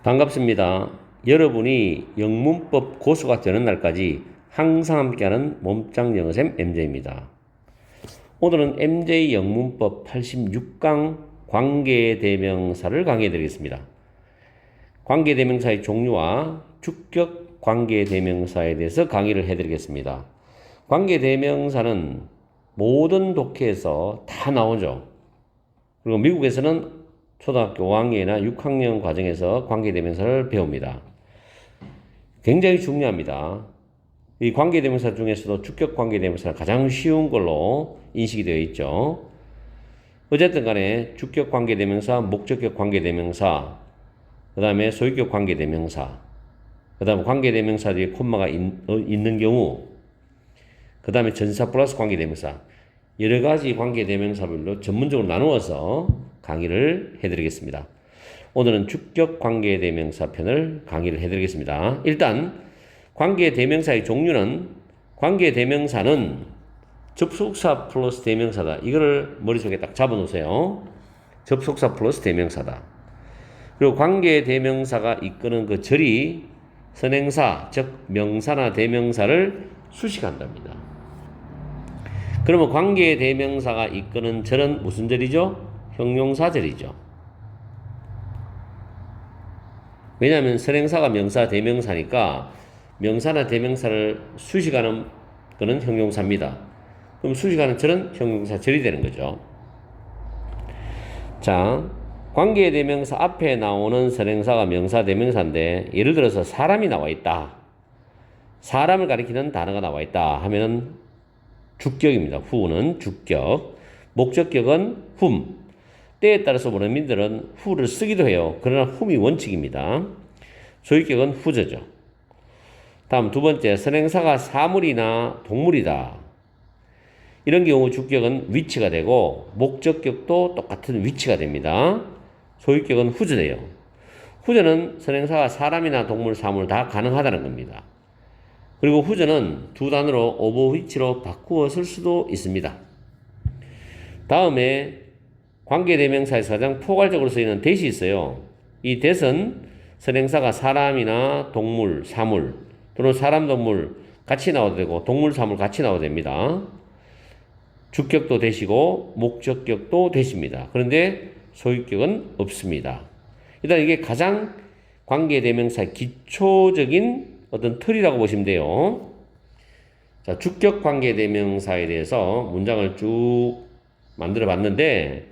반갑습니다. 여러분이 영문법 고수가 되는 날까지 항상 함께하는 몸짱 영어쌤 MJ입니다. 오늘은 MJ 영문법 86강 관계대명사를 강의해 드리겠습니다. 관계대명사의 종류와 주격 관계대명사에 대해서 강의를 해 드리겠습니다. 관계대명사는 모든 독해에서 다 나오죠. 그리고 미국에서는 초등학교 5학년이나 6학년 과정에서 관계대명사를 배웁니다. 굉장히 중요합니다. 이 관계대명사 중에서도 주격 관계대명사는 가장 쉬운 걸로 인식이 되어 있죠. 어쨌든 간에 주격 관계대명사, 목적격 관계대명사, 그 다음에 소유격 관계대명사, 그 다음에 관계대명사 뒤에 콤마가 있는 경우, 그 다음에 전치사 플러스 관계대명사, 여러 가지 관계대명사별로 전문적으로 나누어서 강의를 해드리겠습니다. 오늘은 주격 관계대명사 편을 강의를 해드리겠습니다. 일단 관계대명사의 종류는 관계대명사는 접속사 플러스 대명사다. 이거를 머릿속에 딱 잡아놓으세요. 접속사 플러스 대명사다. 그리고 관계대명사가 이끄는 그 절이 선행사, 즉 명사나 대명사를 수식한답니다. 그러면 관계대명사가 이끄는 절은 무슨 절이죠? 형용사절이죠. 왜냐하면 선행사가 명사, 대명사니까 명사나 대명사를 수식하는 것은 형용사입니다. 그럼 수식하는 절은 형용사절이 되는 거죠. 자, 관계대명사 앞에 나오는 선행사가 명사, 대명사인데 예를 들어서 사람이 나와 있다. 사람을 가리키는 단어가 나와 있다 하면은 주격입니다. 후는 주격. 목적격은 whom. 때에 따라서 원어민들은 who를 쓰기도 해요. 그러나 whom이 원칙입니다. 소유격은 who죠. 다음 두 번째, 선행사가 사물이나 동물이다. 이런 경우 주격은 which가 되고 목적격도 똑같은 which가 됩니다. 소유격은 who잖아요. who는 선행사가 사람이나 동물, 사물 다 가능하다는 겁니다. 그리고 who는 두 단어로 of which로 바꾸어 쓸 수도 있습니다. 다음에 관계대명사에서 가장 포괄적으로 쓰이는 that이 있어요. 이 that은 선행사가 사람이나 동물, 사물 또는 사람, 동물 같이 나와도 되고 동물, 사물 같이 나와도 됩니다. 주격도 that이고 목적격도 that입니다. 그런데 소유격은 없습니다. 일단 이게 가장 관계대명사의 기초적인 어떤 틀이라고 보시면 돼요. 자, 주격 관계대명사에 대해서 문장을 쭉 만들어 봤는데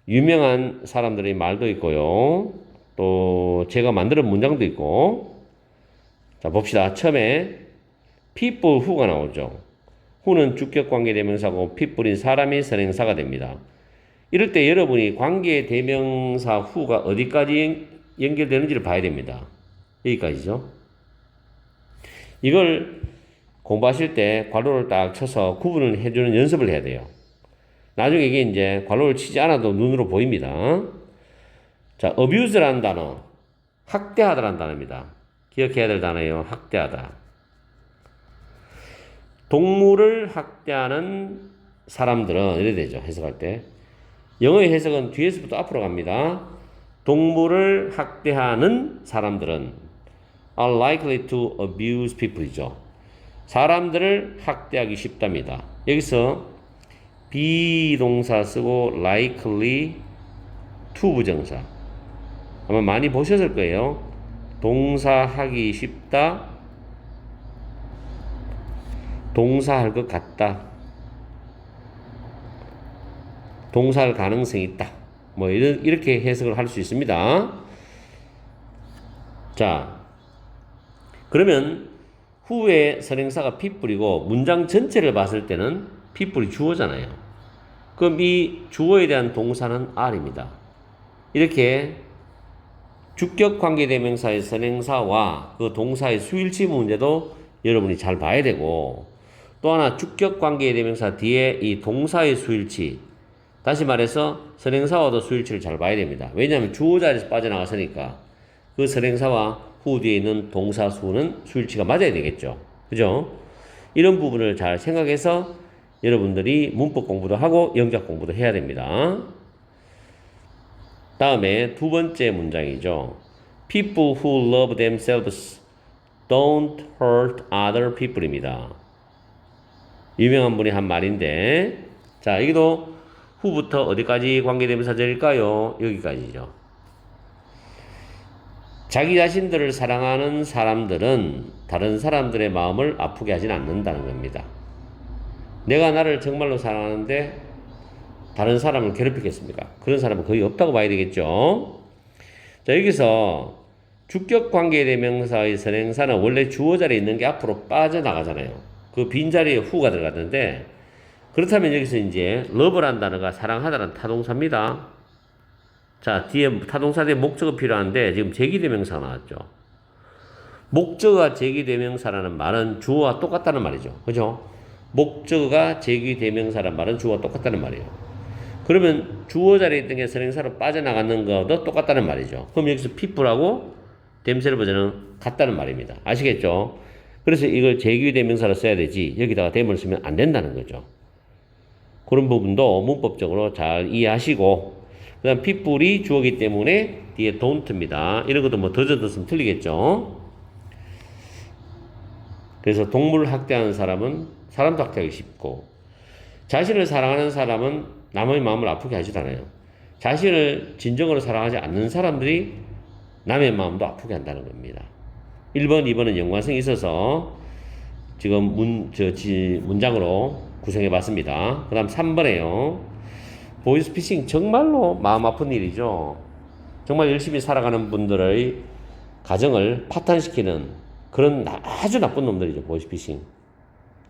유명한 사람들의 말도 있고요. 또 제가 만들은 문장도 있고. 자, 봅시다. 처음에 people who가 나오죠. who는 주격 관계대명사고 people인 사람이 선행사가 됩니다. 이럴 때 여러분이 관계대명사 who가 어디까지 연결되는지를 봐야 됩니다. 여기까지죠. 이걸 공부하실 때 괄호를 딱 쳐서 구분을 해주는 연습을 해야 돼요. 나중에 이게 이제 괄호를 치지 않아도 눈으로 보입니다. 자, abuse라는 단어, 학대하다라는 단어입니다. 기억해야 될 단어예요. 학대하다. 동물을 학대하는 사람들은 이래 되죠. 해석할 때. 영어의 해석은 뒤에서부터 앞으로 갑니다. 동물을 학대하는 사람들은 are likely to abuse people이죠. 사람들을 학대하기 쉽답니다. 여기서 비동사 쓰고 likely to 부정사. 아마 많이 보셨을 거예요. 동사하기 쉽다. 동사할 것 같다. 동사할 가능성이 있다. 뭐 이렇게 해석을 할 수 있습니다. 자, 그러면 후에 선행사가 people이고 문장 전체를 봤을 때는 people이 주어잖아요. 그럼 이 주어에 대한 동사는 are입니다. 이렇게 주격 관계대명사의 선행사와 그 동사의 수일치 문제도 여러분이 잘 봐야 되고 또 하나 주격 관계대명사 뒤에 이 동사의 수일치 다시 말해서 선행사와도 수일치를 잘 봐야 됩니다. 왜냐하면 주어 자리에서 빠져나갔으니까 그 선행사와 후 뒤에 있는 동사 수는 수일치가 맞아야 되겠죠. 그죠? 이런 부분을 잘 생각해서 여러분들이 문법 공부도 하고 영작 공부도 해야 됩니다. 다음에 두 번째 문장이죠. People who love themselves don't hurt other people입니다. 유명한 분이 한 말인데, 자, 여기도 who부터 어디까지 관계대명사절일까요? 여기까지죠. 자기 자신들을 사랑하는 사람들은 다른 사람들의 마음을 아프게 하진 않는다는 겁니다. 내가 나를 정말로 사랑하는데 다른 사람을 괴롭히겠습니까? 그런 사람은 거의 없다고 봐야 되겠죠. 자, 여기서 주격 관계대명사의 선행사는 원래 주어 자리에 있는 게 앞으로 빠져나가잖아요. 그 빈자리에 who가 들어갔는데, 그렇다면 여기서 이제 love라는 단어가 사랑하다는 타동사입니다. 자, 뒤에 타동사 뒤에 목적어 필요한데 지금 제기대명사가 나왔죠. 목적어가 제기대명사라는 말은 주어와 똑같다는 말이죠. 그죠? 목적어가 제기대명사라는 말은 주어와 똑같다는 말이에요. 그러면 주어 자리에 있던 게 선행사로 빠져나가는 것도 똑같다는 말이죠. 그럼 여기서 people하고 댐셀 버전은 같다는 말입니다. 아시겠죠? 그래서 이걸 제기대명사로 써야 되지 여기다가 댐을 쓰면 안 된다는 거죠. 그런 부분도 문법적으로 잘 이해하시고, 그 다음 people이 주어기 때문에 뒤에 don't입니다. 이런 것도 뭐 더 젖었으면 틀리겠죠. 그래서 동물을 학대하는 사람은 사람도 학대하기 쉽고, 자신을 사랑하는 사람은 남의 마음을 아프게 하지도 않아요. 자신을 진정으로 사랑하지 않는 사람들이 남의 마음도 아프게 한다는 겁니다. 1번, 2번은 연관성이 있어서 지금 문장으로 구성해 봤습니다. 그 다음 3번에요. 보이스피싱 정말로 마음 아픈 일이죠. 정말 열심히 살아가는 분들의 가정을 파탄시키는 그런 아주 나쁜 놈들이죠. 보이스피싱.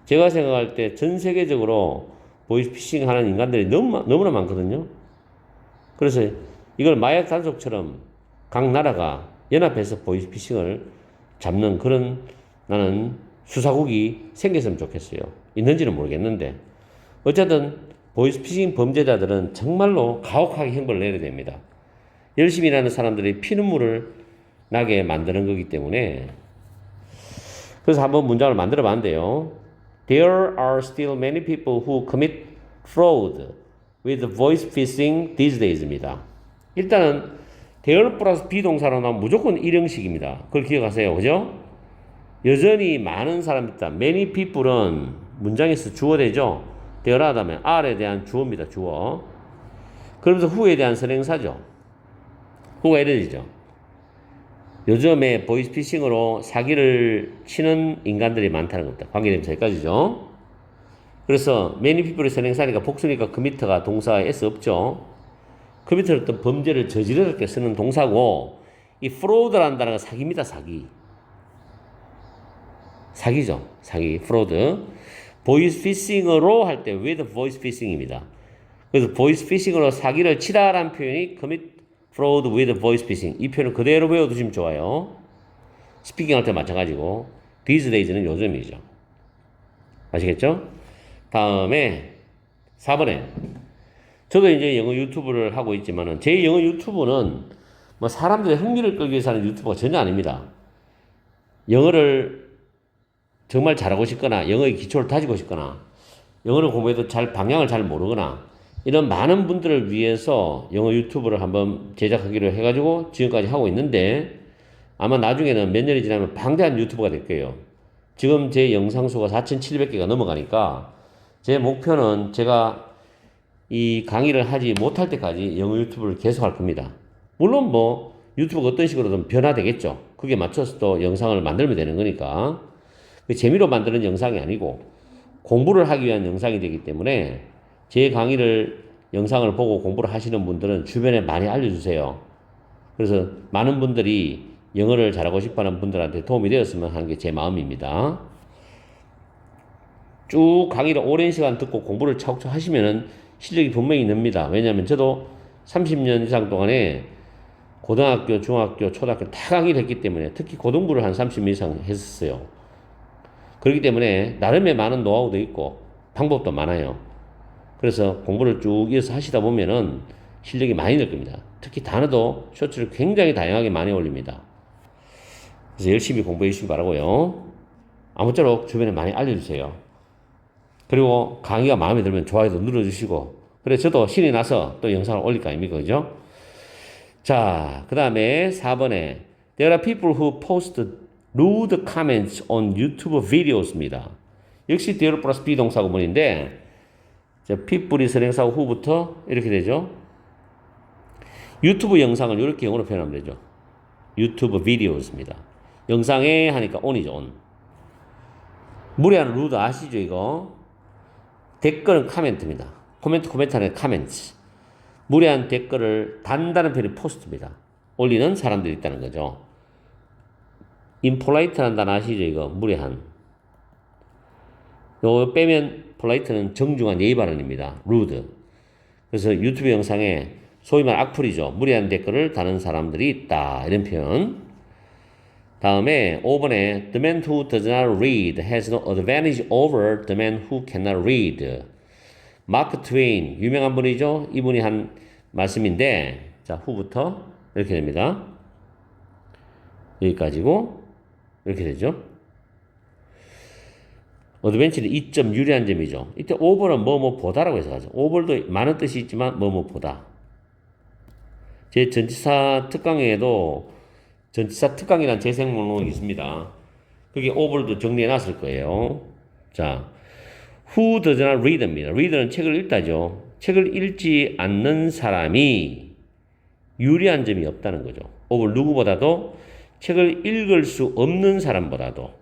제가 생각할 때 전 세계적으로 보이스피싱 하는 인간들이 너무나 많거든요. 그래서 이걸 마약 단속처럼 각 나라가 연합해서 보이스피싱을 잡는 그런 나는 수사국이 생겼으면 좋겠어요. 있는지는 모르겠는데. 어쨌든 보이스피싱 범죄자들은 정말로 가혹하게 형벌을 내려야 됩니다. 열심히 일하는 사람들이 피눈물을 나게 만드는 거기 때문에. 그래서 한번 문장을 만들어 봤는데요. There are still many people who commit fraud with voice phishing these days입니다. 일단은 there 플러스 비동사로 나오면 무조건 일형식입니다. 그걸 기억하세요. 그죠? 여전히 많은 사람이 있다. many people은 문장에서 주어 되죠. there 하다면 are에 대한 주어입니다. 주어. 그러면서 who에 대한 선행사죠. who가 이래지죠. 요즘에 보이스피싱으로 사기를 치는 인간들이 많다는 겁니다. 관계대명사 여기까지죠. 그래서 many people의 선행사니까 복수니까 commit가 동사에 s 없죠. commit를 어떤 범죄를 저지를 때 쓰는 동사고, 이 fraud라는 단어가 사기입니다. 사기죠. 사기, fraud. voice phishing으로 할 때 with voice phishing입니다. 그래서 voice phishing으로 사기를 치다라는 표현이 commit fraud with voice phishing. 이 표현을 그대로 외워두시면 좋아요. 스피킹 할 때 마찬가지고, these days는 요즘이죠. 아시겠죠? 다음에 4번에 저도 이제 영어 유튜브를 하고 있지만은 제 영어 유튜브는 뭐 사람들의 흥미를 끌기 위해서 하는 유튜브가 전혀 아닙니다. 영어를 정말 잘하고 싶거나 영어의 기초를 다지고 싶거나 영어를 공부해도 방향을 잘 모르거나 이런 많은 분들을 위해서 영어 유튜브를 한번 제작하기로 해가지고 지금까지 하고 있는데, 아마 나중에는 몇 년이 지나면 방대한 유튜브가 될 거예요. 지금 제 영상 수가 4,700개가 넘어가니까 제 목표는 제가 이 강의를 하지 못할 때까지 영어 유튜브를 계속 할 겁니다. 물론 뭐 유튜브가 어떤 식으로든 변화되겠죠. 그게 맞춰서 또 영상을 만들면 되는 거니까. 재미로 만드는 영상이 아니고 공부를 하기 위한 영상이 되기 때문에 제 강의를 영상을 보고 공부를 하시는 분들은 주변에 많이 알려주세요. 그래서 많은 분들이 영어를 잘하고 싶어하는 분들한테 도움이 되었으면 하는 게 제 마음입니다. 쭉 강의를 오랜 시간 듣고 공부를 차곡차곡 하시면은 실력이 분명히 늡니다. 왜냐하면 저도 30년 이상 동안에 고등학교, 중학교, 초등학교 다 강의를 했기 때문에, 특히 고등부를 한 30년 이상 했었어요. 그렇기 때문에 나름의 많은 노하우도 있고 방법도 많아요. 그래서 공부를 쭉 이어서 하시다 보면은 실력이 많이 늘 겁니다. 특히 단어도 쇼츠를 굉장히 다양하게 많이 올립니다. 그래서 열심히 공부해 주시기 바라고요. 아무쪼록 주변에 많이 알려주세요. 그리고 강의가 마음에 들면 좋아요도 눌러주시고, 그래 저도 신이 나서 또 영상을 올릴 거 아닙니까? 그죠? 자, 그 다음에 4번에 There are people who post rude comments on YouTube videos입니다. 역시 there 플러스 비동사 구문인데 people이 선행사고 who부터 이렇게 되죠. 유튜브 영상을 이렇게 영어로 표현하면 되죠. 유튜브 비디오스입니다. 영상에 하니까 on이죠. on. 무례한 rude 아시죠 이거? 댓글은 coment입니다. 코멘트 하는 comments. 무례한 댓글을 단다는 표현이 post입니다. 올리는 사람들이 있다는 거죠. impolite라는 단어 아시죠 이거? 무례한. 요 빼면 polite는 정중한 예의 발언입니다. rude. 그래서 유튜브 영상에 소위 말 악플이죠. 무례한 댓글을 다는 사람들이 있다. 이런 표현. 다음에 5번에 The man who does not read has no advantage over the man who cannot read. 마크 트웨인 유명한 분이죠. 이분이 한 말씀인데 자 후부터 이렇게 됩니다. 여기까지고 이렇게 되죠. 어드벤치는 이점 유리한 점이죠. 이때 over는 뭐뭐 보다라고 해서 가죠. over도 많은 뜻이 있지만 뭐뭐 보다. 제 전치사 특강에도 전치사 특강이라는 재생 목록이 있습니다. 거기 over도 정리해 놨을 거예요. 자, who does not read입니다. read는 책을 읽다죠. 책을 읽지 않는 사람이 유리한 점이 없다는 거죠. over 누구보다도 책을 읽을 수 없는 사람보다도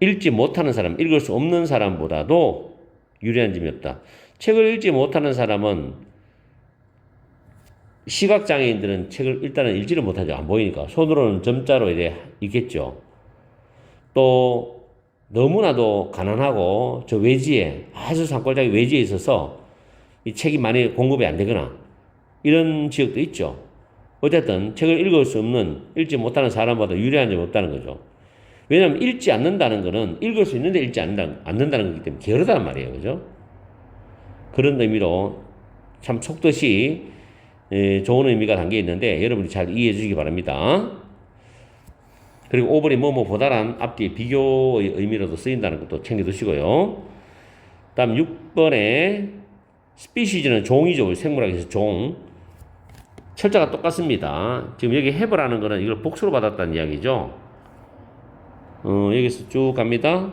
읽지 못하는 사람, 읽을 수 없는 사람보다도 유리한 점이 없다. 책을 읽지 못하는 사람은 시각장애인들은 책을 일단은 읽지를 못하죠. 안 보이니까. 손으로는 점자로 이제 읽겠죠. 또 너무나도 가난하고 저 외지에 아주 산골짜기 외지에 있어서 이 책이 많이 공급이 안 되거나 이런 지역도 있죠. 어쨌든 책을 읽을 수 없는, 읽지 못하는 사람보다 유리한 점이 없다는 거죠. 왜냐하면 읽지 않는다는 거는 읽을 수 있는데 읽지 않는다는 거기 때문에 게으르다는 말이에요. 그죠? 그런 의미로 참 속뜻이 좋은 의미가 담겨 있는데 여러분이 잘 이해해 주시기 바랍니다. 그리고 5번이 뭐뭐 보다란 앞뒤에 비교의 의미로도 쓰인다는 것도 챙겨두시고요. 다음 6번에 스피시즈는 종이죠. 생물학에서 종. 철자가 똑같습니다. 지금 여기 have라는 거는 이걸 복수로 받았다는 이야기죠. 여기서 쭉 갑니다.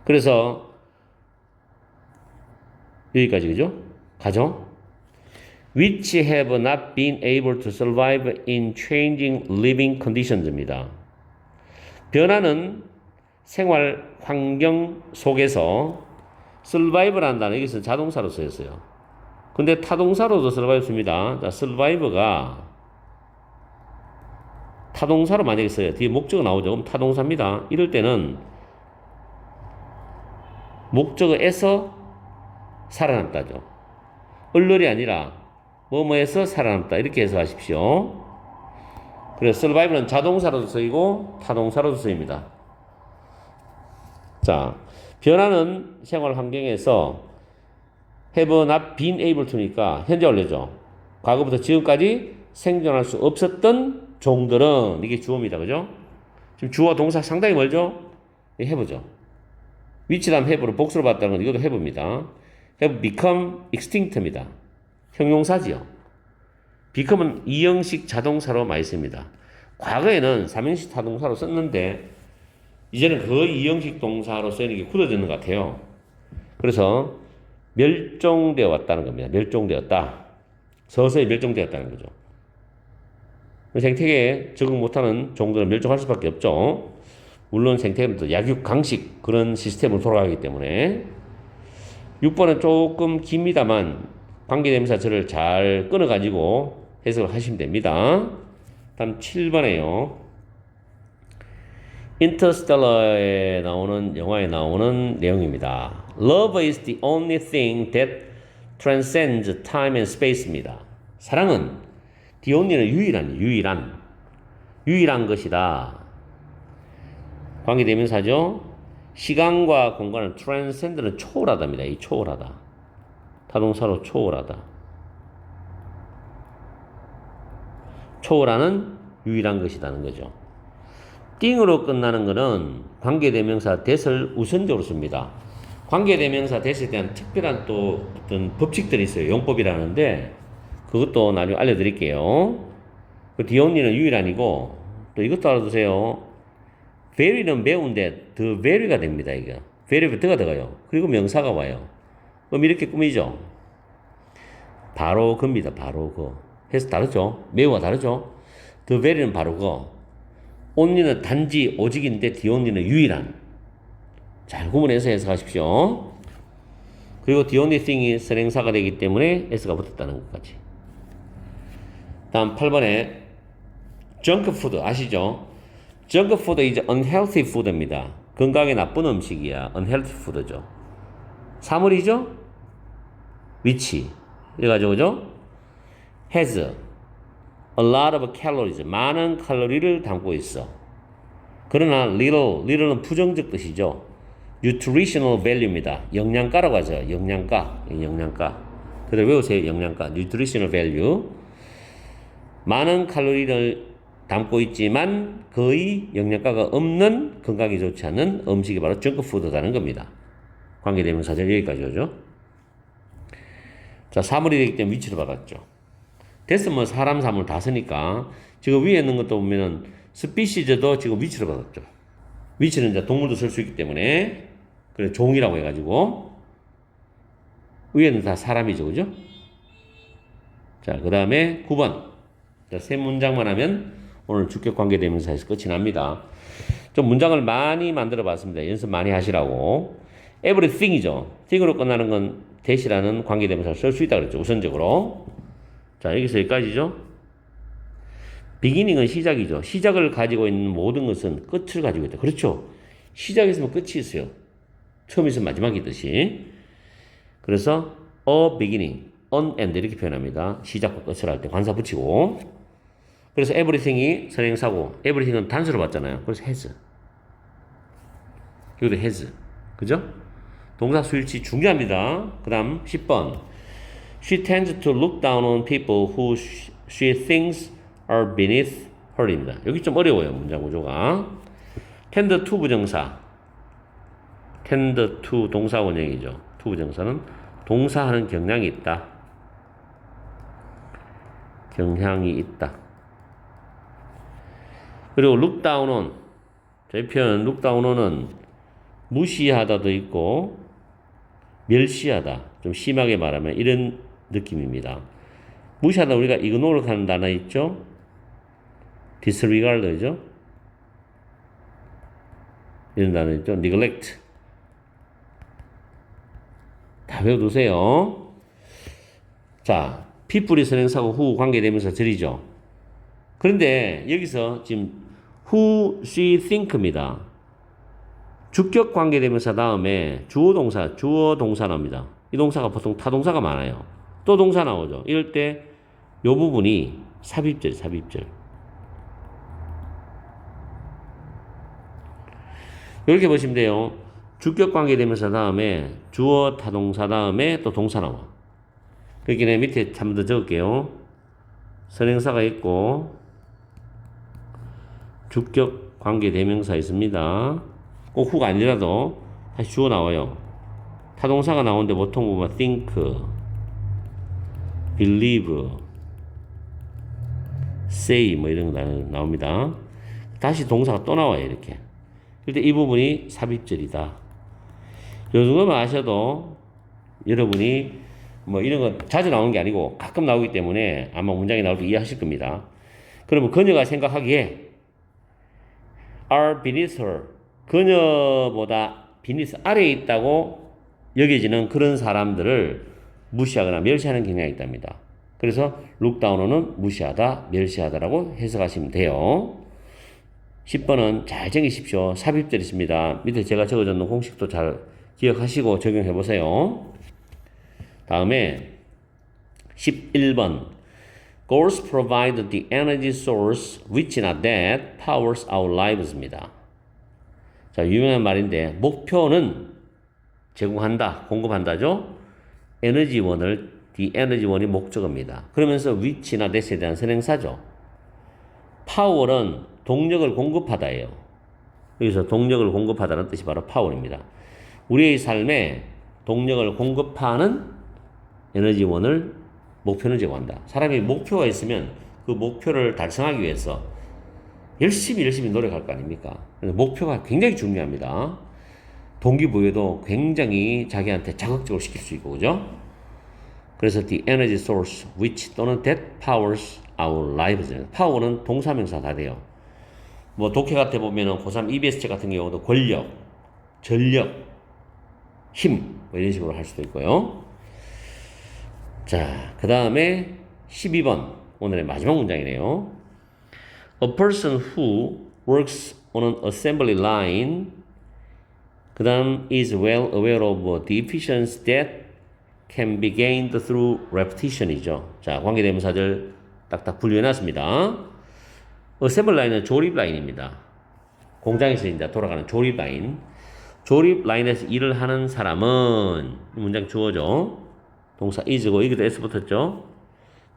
그래서 여기까지 그죠? 가죠? which have not been able to survive in changing living conditions입니다. 변하는 생활 환경 속에서 survive라는 단어 여기서 자동사로 쓰였어요. 근데 타동사로도 survive 씁니다. 자, survive가 타동사로 만약에 써요. 뒤에 목적어 나오죠. 그럼 타동사입니다. 이럴 때는 목적어에서 살아남다죠. 얼얼이 아니라 뭐뭐에서 살아남다 이렇게 해석하십시오. 그래서 survive는 자동사로도 쓰이고 타동사로도 쓰입니다. 자, 변하는 생활 환경에서 have not been able to니까 현재 완료죠. 과거부터 지금까지 생존할 수 없었던 종들은 이게 주어입니다. 그죠? 지금 주어 동사 상당히 멀죠? 해보죠. which 다음 have를 복수로 봤다는 건 이것도 have입니다. have become extinct입니다. 형용사지요. become은 이형식 자동사로 많이 씁니다. 과거에는 삼형식 타동사로 썼는데 이제는 거의 이형식 동사로 쓰이는 게 굳어지는 것 같아요. 그래서 멸종되어 왔다는 겁니다. 멸종되었다. 서서히 멸종되었다는 거죠. 생태계에 적응 못하는 종들은 멸종할 수밖에 없죠. 물론 생태계는 또 약육 강식 그런 시스템으로 돌아가기 때문에 6번은 조금 깁니다만 관계대명사절을 잘 끊어가지고 해석을 하시면 됩니다. 다음 7번에요. 인터스텔라에 나오는 영화에 나오는 내용입니다. Love is the only thing that transcends time and space입니다. 사랑은 the only는 유일한 것이다. 관계대명사죠. 시간과 공간을 transcend는 초월하다입니다. 이 초월하다. 타동사로 초월하다. 초월하는 유일한 것이라는 거죠. 띵으로 끝나는 것은 관계대명사 that을 우선적으로 씁니다. 관계대명사 that에 대한 특별한 또 어떤 법칙들이 있어요. 용법이라는데 그것도 나중에 알려드릴게요. 그 the only는 유일한이고, 또 이것도 알아두세요. very는 매운데 the very가 됩니다, 이게. very가 더가 들어가요. 그리고 명사가 와요. 그럼 이렇게 꾸미죠. 바로 그입니다. 바로 그. 해서 다르죠? 매우가 다르죠? the very는 바로 그. only는 단지 오직인데 the only는 유일한. 잘 구분해서 해석하십시오. 그리고 the only thing이 선행사가 되기 때문에 s가 붙었다는 것까지. 다음 8번에 junk food 아시죠? junk food is unhealthy food입니다. 건강에 나쁜 음식이야. unhealthy food죠. 사물이죠? 위치. 이래가지고 그죠? has a lot of calories. 많은 칼로리를 담고 있어. 그러나 little는 부정적 뜻이죠. nutritional value입니다. 영양가라고 하죠. 영양가. 그대로 외우세요. 영양가. nutritional value. 많은 칼로리를 담고 있지만 거의 영양가가 없는 건강에 좋지 않은 음식이 바로 정크푸드라는 겁니다. 관계대명사절 여기까지 오죠. 자, 사물이 되기 때문에 위치로 받았죠. 됐으면 사람, 사물 다 쓰니까 지금 위에 있는 것도 보면은 스피시즈도 지금 위치로 받았죠. 위치는 이제 동물도 쓸 수 있기 때문에 그래 종이라고 해가지고 위에는 다 사람이죠, 그죠? 자, 그 다음에 9번. 자, 세 문장만 하면 오늘 주격 관계대명사에서 끝이 납니다. 좀 문장을 많이 만들어 봤습니다. 연습 많이 하시라고. everything이죠. thing으로 끝나는 건 that이라는 관계대명사를 쓸 수 있다 그랬죠. 우선적으로. 자, 여기서 여기까지죠. beginning은 시작이죠. 시작을 가지고 있는 모든 것은 끝을 가지고 있다. 그렇죠. 시작이 있으면 끝이 있어요. 처음이 있으면 마지막이듯이. 그래서 a beginning, an end 이렇게 표현합니다. 시작과 끝을 할 때 관사 붙이고. 그래서 everything이 선행사고 everything은 단수로 봤잖아요. 그래서 has. 여기도 has. 그죠? 동사 수일치 중요합니다. 그 다음 10번. She tends to look down on people who she thinks are beneath her입니다. 여기 좀 어려워요. 문장 구조가. tend to 부정사. tend to 동사 원형이죠. to 부정사는 동사하는 경향이 있다. 경향이 있다. 그리고 look down on. 저희 표현 look down on은 무시하다도 있고 멸시하다. 좀 심하게 말하면 이런 느낌입니다. 무시하다 우리가 ignore 하는 단어 있죠? disregard죠? 이런 단어 있죠? neglect. 다 외워두세요. 자, people이 선행사고 who 관계되면서 절이죠. 그런데 여기서 지금 who, she, think입니다. 주격 관계대명사 다음에 주어 동사 나옵니다. 이 동사가 보통 타동사가 많아요. 또 동사 나오죠. 이럴 때 이 부분이 삽입절. 이렇게 보시면 돼요. 주격 관계대명사 다음에 주어 타동사 다음에 또 동사 나와. 그렇기 때문에 밑에 한 번 더 적을게요. 선행사가 있고 주격 관계대명사 있습니다. 꼭 who가 아니라도 다시 주어 나와요. 타동사가 나오는데 보통 보면 think, believe, say 뭐 이런 거 나옵니다. 다시 동사가 또 나와요. 이렇게. 그때 이 부분이 삽입절이다. 요 정도만 아셔도 여러분이 뭐 이런 거 자주 나오는 게 아니고 가끔 나오기 때문에 아마 문장이 나올 때 이해하실 겁니다. 그러면 그녀가 생각하기에 are beneath her. 그녀보다 beneath 아래에 있다고 여겨지는 그런 사람들을 무시하거나 멸시하는 경향이 있답니다. 그래서 look down은 무시하다, 멸시하다라고 해석하시면 돼요. 10번은 잘 정리십시오. 삽입절 있습니다. 밑에 제가 적어줬는 공식도 잘 기억하시고 적용해 보세요. 다음에 11번. Goals provide the energy source which not that powers our lives입니다. 자, 유명한 말인데 목표는 제공한다, 공급한다죠. 에너지원을 the 에너지원이 목적어입니다. 그러면서 which나 that에 대한 선행사죠. power은 동력을 공급하다예요. 여기서 동력을 공급하다는 뜻이 바로 power입니다. 우리의 삶에 동력을 공급하는 에너지원을 목표는 제공한다. 사람이 목표가 있으면 그 목표를 달성하기 위해서 열심히 노력할 거 아닙니까? 그래서 목표가 굉장히 중요합니다. 동기부여도 굉장히 자기한테 자극적으로 시킬 수 있고, 그죠? 그래서 the energy source which 또는 that powers our lives. 파워는 동사명사 다 돼요. 뭐 독해 같아 보면은 고3 EBS책 같은 경우도 권력, 전력, 힘, 뭐 이런 식으로 할 수도 있고요. 자, 그 다음에 12번. 오늘의 마지막 문장이네요. A person who works on an assembly line 그 다음 is well aware of the efficiency that can be gained through repetition이죠. 자, 관계대명사들 딱딱 분류해놨습니다. assembly line은 조립 라인입니다. 공장에서 이제 돌아가는 조립 라인. 조립 라인에서 일을 하는 사람은 문장 주어죠. 동사 is고 여기도 s 붙었죠.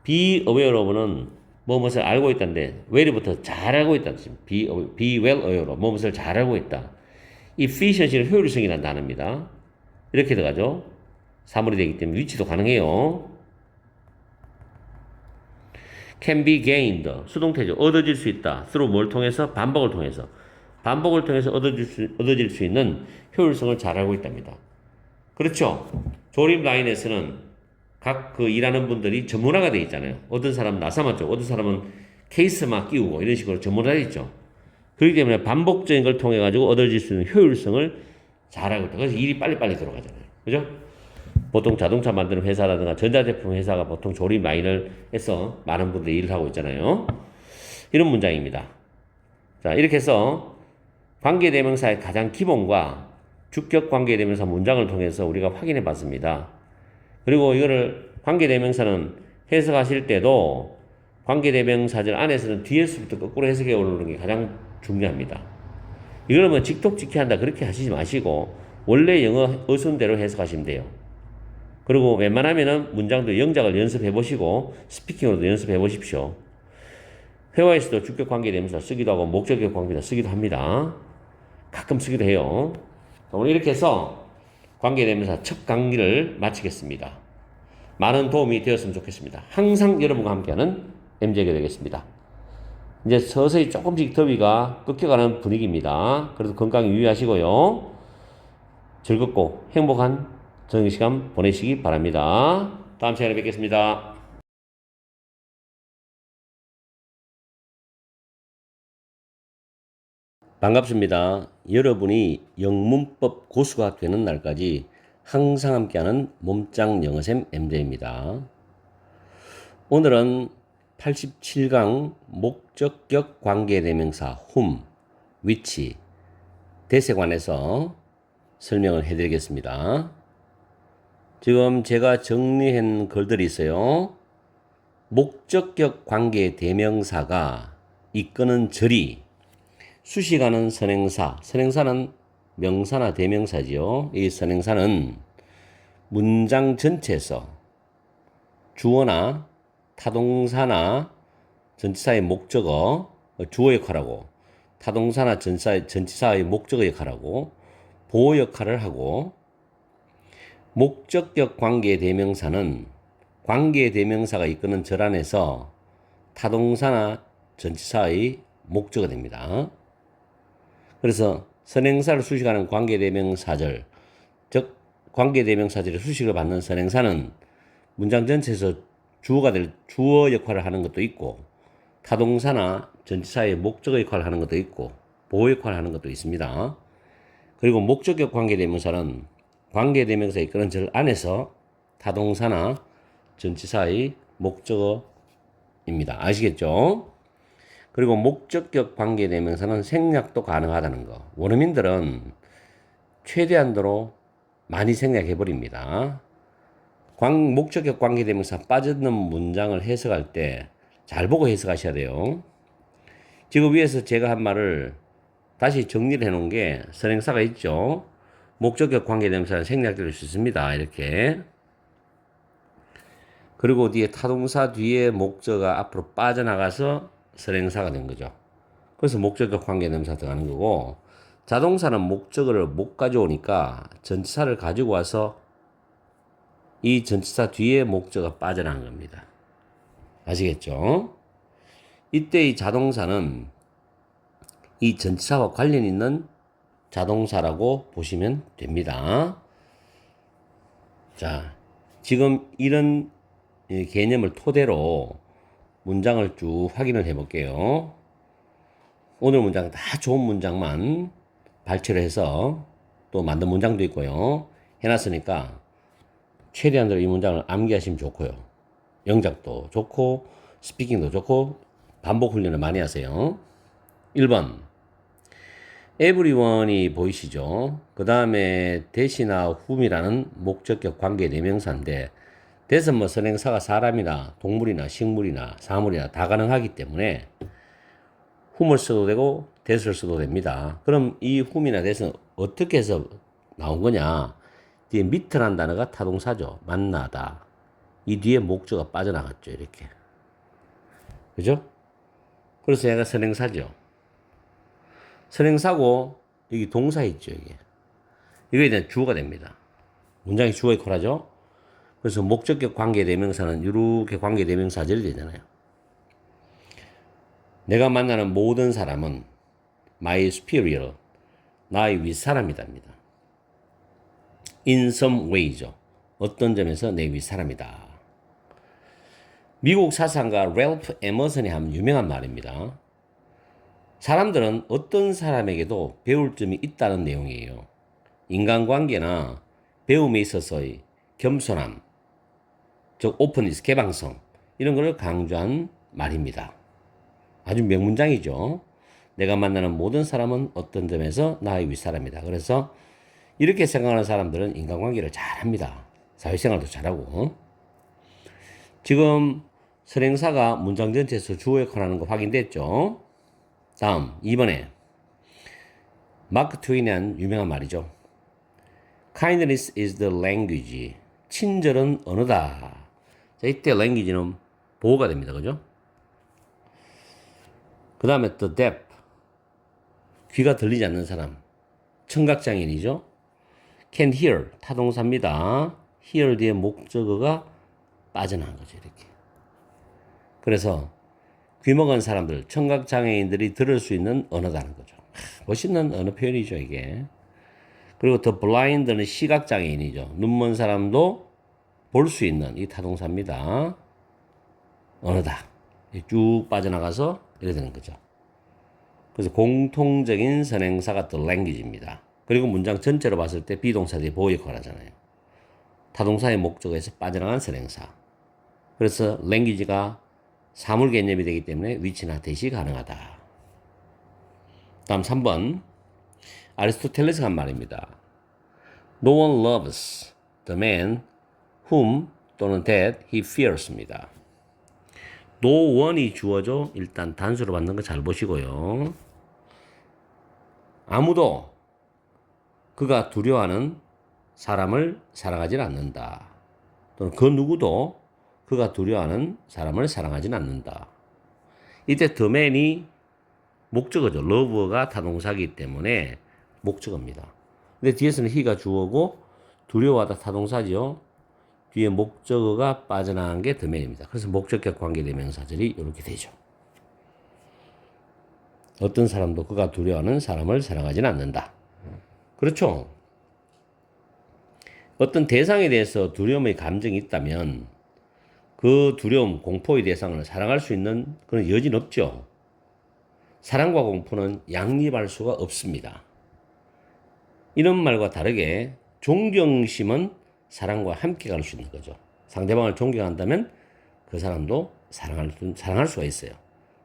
be aware of는 무엇을 알고 있다는데 well부터 잘 알고 있다는 뜻입니다. be well aware of 무엇을 잘 알고 있다. efficiency는 효율성이라는 단어입니다. 이렇게 들어가죠. 사물이 되기 때문에 위치도 가능해요. can be gained 수동태죠. 얻어질 수 있다. through 뭘 통해서? 반복을 통해서. 반복을 통해서 얻어질 수 있는 효율성을 잘 알고 있답니다. 그렇죠. 조립 라인에서는 각 그 일하는 분들이 전문화가 되어 있잖아요. 어떤 사람은 나사만 쪽, 어떤 사람은 케이스만 끼우고 이런 식으로 전문화되어 있죠. 그렇기 때문에 반복적인 걸 통해 가지고 얻어질 수 있는 효율성을 잘 알고 있다. 그래서 일이 빨리빨리 들어가잖아요. 그죠? 보통 자동차 만드는 회사라든가 전자제품 회사가 보통 조립 라인을 해서 많은 분들이 일을 하고 있잖아요. 이런 문장입니다. 자, 이렇게 해서 관계대명사의 가장 기본과 주격 관계대명사 문장을 통해서 우리가 확인해 봤습니다. 그리고 이거를 관계대명사는 해석하실 때도 관계대명사절 안에서는 뒤에서부터 거꾸로 해석해 오르는 게 가장 중요합니다. 이거는 뭐 직독직해한다 그렇게 하시지 마시고 원래 영어 어순대로 해석하시면 돼요. 그리고 웬만하면은 문장도 영작을 연습해 보시고 스피킹으로도 연습해 보십시오. 회화에서도 주격 관계대명사 쓰기도 하고 목적격 관계대명사 쓰기도 합니다. 가끔 쓰기도 해요. 오늘 이렇게 해서 관계대명사 첫 강의를 마치겠습니다. 많은 도움이 되었으면 좋겠습니다. 항상 여러분과 함께하는 MJ가 되겠습니다. 이제 서서히 조금씩 더위가 꺾여가는 분위기입니다. 그래서 건강 유의하시고요. 즐겁고 행복한 저녁 시간 보내시기 바랍니다. 다음 시간에 뵙겠습니다. 반갑습니다. 여러분이 영문법 고수가 되는 날까지 항상 함께하는 몸짱 영어쌤 MJ입니다. 오늘은 87강 목적격 관계대명사 whom, which, that에 관해서 설명을 해드리겠습니다. 지금 제가 정리한 글들이 있어요. 목적격 관계대명사가 이끄는 절이 수식하는 선행사, 선행사는 명사나 대명사지요. 이 선행사는 문장 전체에서 주어나 타동사나 전치사의 목적어, 주어 역할하고 타동사나 전치사의 목적어 역할하고 보호 역할을 하고 목적격 관계대명사는 관계대명사가 이끄는 절 안에서 타동사나 전치사의 목적어가 됩니다. 그래서 선행사를 수식하는 관계대명사절, 즉 관계대명사절의 수식을 받는 선행사는 문장 전체에서 주어가 될 주어 역할을 하는 것도 있고 타동사나 전치사의 목적어 역할을 하는 것도 있고 보호 역할을 하는 것도 있습니다. 그리고 목적격 관계대명사는 관계대명사에 이끄는 절 안에서 타동사나 전치사의 목적어입니다. 아시겠죠? 그리고 목적격 관계대명사는 생략도 가능하다는 거. 원어민들은 최대한도로 많이 생략해버립니다. 목적격 관계대명사 빠져있는 문장을 해석할 때 잘 보고 해석하셔야 돼요. 지금 위에서 제가 한 말을 다시 정리를 해놓은 게 선행사가 있죠. 목적격 관계대명사는 생략될 수 있습니다. 이렇게. 그리고 뒤에 타동사 뒤에 목적어가 앞으로 빠져나가서 선행사가 된 거죠. 그래서 목적격 관계대명사 들어가는 거고 자동사는 목적어를 못 가져오니까 전치사를 가지고 와서 이 전치사 뒤에 목적어가 빠져나간 겁니다. 아시겠죠? 이때 이 자동사는 이 전치사와 관련 있는 자동사라고 보시면 됩니다. 자, 지금 이런 개념을 토대로 문장을 쭉 확인을 해 볼게요. 오늘 문장 다 좋은 문장만 발췌를 해서 또 만든 문장도 있고요. 해놨으니까 최대한으로 이 문장을 암기하시면 좋고요. 영작도 좋고 스피킹도 좋고 반복 훈련을 많이 하세요. 1번 everyone이 보이시죠? 그 다음에 that이나 whom이라는 목적격 관계 대명사인데 that은 뭐 선행사가 사람이나 동물이나 식물이나 사물이나 다 가능하기 때문에 whom을 써도 되고 that을 써도 됩니다. 그럼 이 whom이나 that은 어떻게 해서 나온 거냐? 뒤에 meet라는 단어가 타동사죠. 만나다. 이 뒤에 목적어가 빠져나갔죠. 이렇게. 그죠? 그래서 얘가 선행사죠. 선행사고 여기 동사 있죠. 이거에 대한 주어가 됩니다. 문장이 주어에 콜하죠. 그래서 목적격 관계대명사는 이렇게 관계대명사절이 되잖아요. 내가 만나는 모든 사람은 my superior, 나의 윗사람이답니다. in some way죠. 어떤 점에서 내 윗사람이다. 미국 사상가 랠프 에머슨이 한 유명한 말입니다. 사람들은 어떤 사람에게도 배울 점이 있다는 내용이에요. 인간관계나 배움에 있어서의 겸손함, 즉 오픈니스, 개방성 이런 것을 강조한 말입니다. 아주 명문장이죠. 내가 만나는 모든 사람은 어떤 점에서 나의 윗사람이다. 그래서 이렇게 생각하는 사람들은 인간관계를 잘합니다. 사회생활도 잘하고. 지금 선행사가 문장 전체에서 주어에 관하는 거 확인됐죠? 다음 2번에 마크 트웨인이 한 유명한 말이죠. Kindness is the language. 친절은 언어다. 자, 이때 language는 보호가 됩니다. 그죠? 그 다음에 the deaf. 귀가 들리지 않는 사람. 청각장애인이죠. can hear. 타동사입니다. hear 뒤에 목적어가 빠져나간 거죠. 이렇게. 그래서 귀먹은 사람들, 청각장애인들이 들을 수 있는 언어다는 거죠. 멋있는 언어 표현이죠, 이게. 그리고 the blind는 시각장애인이죠. 눈먼 사람도 볼 수 있는 이 타동사입니다. 언어다. 쭉 빠져나가서 이렇게 되는 거죠. 그래서 공통적인 선행사가 the language입니다. 그리고 문장 전체로 봤을 때 비동사들이 보호에 관하잖아요. 타동사의 목적에서 빠져나간 선행사. 그래서 language가 사물 개념이 되기 때문에 위치나 대시 가능하다. 다음 3번. 아리스토텔레스가 한 말입니다. No one loves the man whom 또는 that he fears입니다. No one이 주어죠. 일단 단수로 받는 거 잘 보시고요. 아무도 그가 두려워하는 사람을 사랑하진 않는다. 또는 그 누구도 그가 두려워하는 사람을 사랑하진 않는다. 이때 the man이 목적어죠. love가 타동사이기 때문에 목적어입니다. 근데 뒤에서는 he가 주어고 두려워하다 타동사죠. 뒤에 목적어가 빠져나간 게 the man입니다. 그래서 목적격 관계대명사절이 이렇게 되죠. 어떤 사람도 그가 두려워하는 사람을 사랑하지는 않는다. 그렇죠. 어떤 대상에 대해서 두려움의 감정이 있다면 그 두려움, 공포의 대상을 사랑할 수 있는 그런 여지는 없죠. 사랑과 공포는 양립할 수가 없습니다. 이런 말과 다르게 존경심은 사랑과 함께 갈 수 있는 거죠. 상대방을 존경한다면 그 사람도 사랑할 수가 있어요.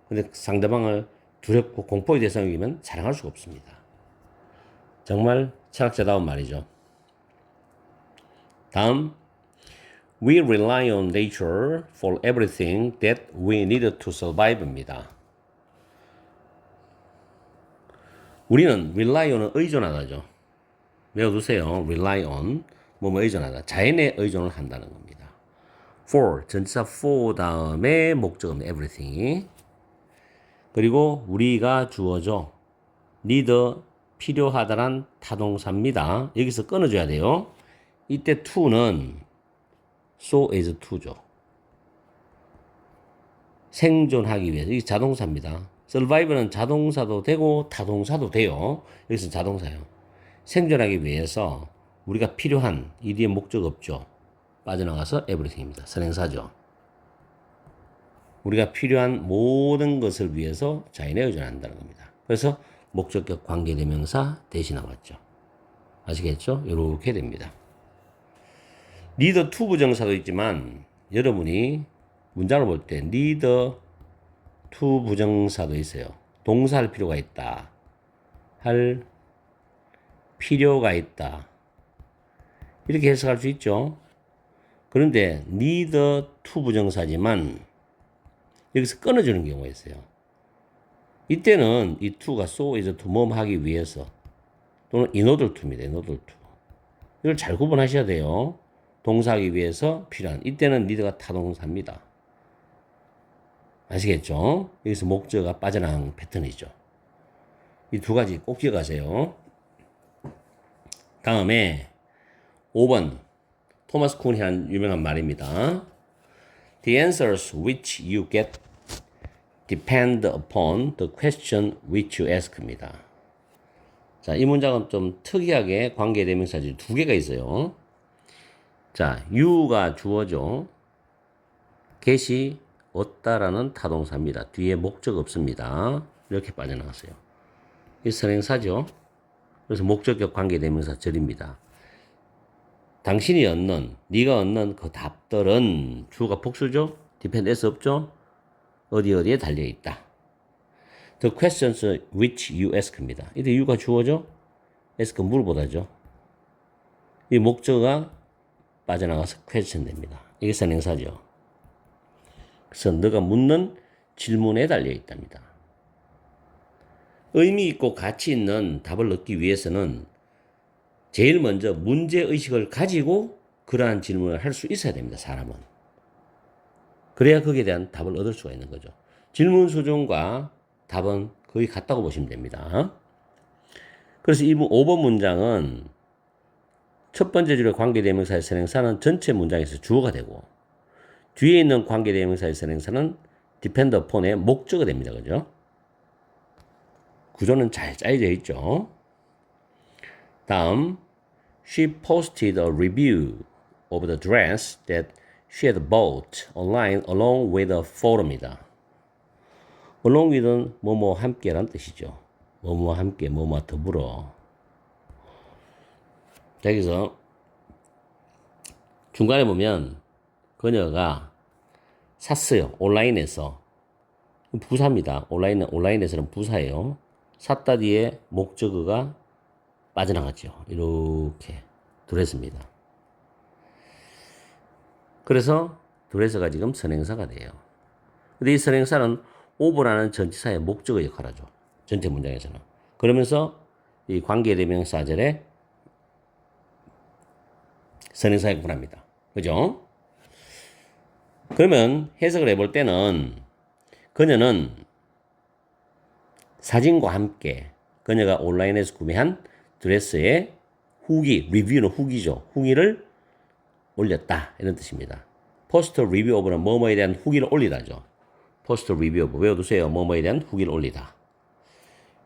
근데 상대방을 두렵고 공포의 대상이면 사랑할 수가 없습니다. 정말 철학자다운 말이죠. 다음, We rely on nature for everything that we need to survive입니다. 우리는 rely on은 의존하다죠. 외워두세요. rely on, 뭐뭐 의존하다. 자연에 의존을 한다는 겁니다. for, 전치사 for 다음에 목적은 everything. 그리고 우리가 주어져. need, 필요하다란 타동사입니다. 여기서 끊어줘야 돼요. 이때 to는 so as to죠. 생존하기 위해서. 이게 자동사입니다. survive는 자동사도 되고 타동사도 돼요. 여기서 자동사예요. 생존하기 위해서 우리가 필요한 이 뒤에 목적 없죠. 빠져나가서 everything입니다. 선행사죠. 우리가 필요한 모든 것을 위해서 자연에 의존한다는 겁니다. 그래서 목적격 관계대명사 대신 나왔죠. 아시겠죠? 이렇게 됩니다. need to 부정사도 있지만 여러분이 문장을 볼 때 need to 부정사도 있어요. 동사할 필요가 있다. 할 필요가 있다. 이렇게 해석할 수 있죠. 그런데 need to 부정사지만 여기서 끊어주는 경우가 있어요. 이때는 이 to가 so is to 뭐뭐 하기 위해서 또는 in order to입니다. in order to. 이걸 잘 구분하셔야 돼요. 동사하기 위해서 필요한. 이때는 need가 타동사입니다. 아시겠죠? 여기서 목적어가 빠져나간 패턴이죠. 이 두 가지 꼭 기억하세요. 다음에 5번 토마스 쿤이라는 유명한 말입니다. The answers which you get depend upon the question which you ask입니다. 자, 이 문장은 좀 특이하게 관계대명사지 두 개가 있어요. 자, you가 주어죠. get이 얻다라는 타동사입니다. 뒤에 목적 없습니다. 이렇게 빠져나갔어요. 이 선행사죠. 그래서 목적격 관계대명사 절입니다. 당신이 얻는, 네가 얻는 그 답들은 주어가 복수죠. depend s 없죠. 어디에 달려있다. The questions which you ask입니다. 이때 you가 주어죠. ask 물보다죠. 이 목적어가 빠져나가서 question 됩니다. 이게 선행사죠. 그래서 너가 묻는 질문에 달려있답니다. 의미 있고 가치 있는 답을 얻기 위해서는 제일 먼저 문제의식을 가지고 그러한 질문을 할 수 있어야 됩니다. 사람은. 그래야 거기에 대한 답을 얻을 수가 있는 거죠. 질문 수준과 답은 거의 같다고 보시면 됩니다. 그래서 이 5번 문장은 첫 번째 줄의 관계대명사의 선행사는 전체 문장에서 주어가 되고 뒤에 있는 관계대명사의 선행사는 depend upon의 목적어가 됩니다. 그죠? 구조는 잘 짜여져 있죠. 다음, she posted a review of the dress that she had bought online along with a photo입니다. along with는 뭐뭐 함께란 뜻이죠. 뭐뭐 함께, 뭐뭐 더불어. 자, 여기서 중간에 보면 그녀가 샀어요. 온라인에서. 부사입니다. 온라인에서는 부사예요. 샀다 뒤에 목적어가 빠져나갔죠. 이렇게 드레스입니다. 그래서 드레스가 지금 선행사가 돼요. 근데 이 선행사는 over라는 전치사의 목적어 역할을 하죠. 전체 문장에서는. 그러면서 이 관계대명사절에 선행사 역할을 합니다. 그죠? 그러면 해석을 해볼 때는 그녀는 사진과 함께 그녀가 온라인에서 구매한 드레스의 후기, 리뷰는 후기죠. 후기를 올렸다. 이런 뜻입니다. 포스트 리뷰 오브는 뭐뭐에 대한 후기를 올리다죠. 포스트 리뷰 오브 외워두세요. 뭐뭐에 대한 후기를 올리다.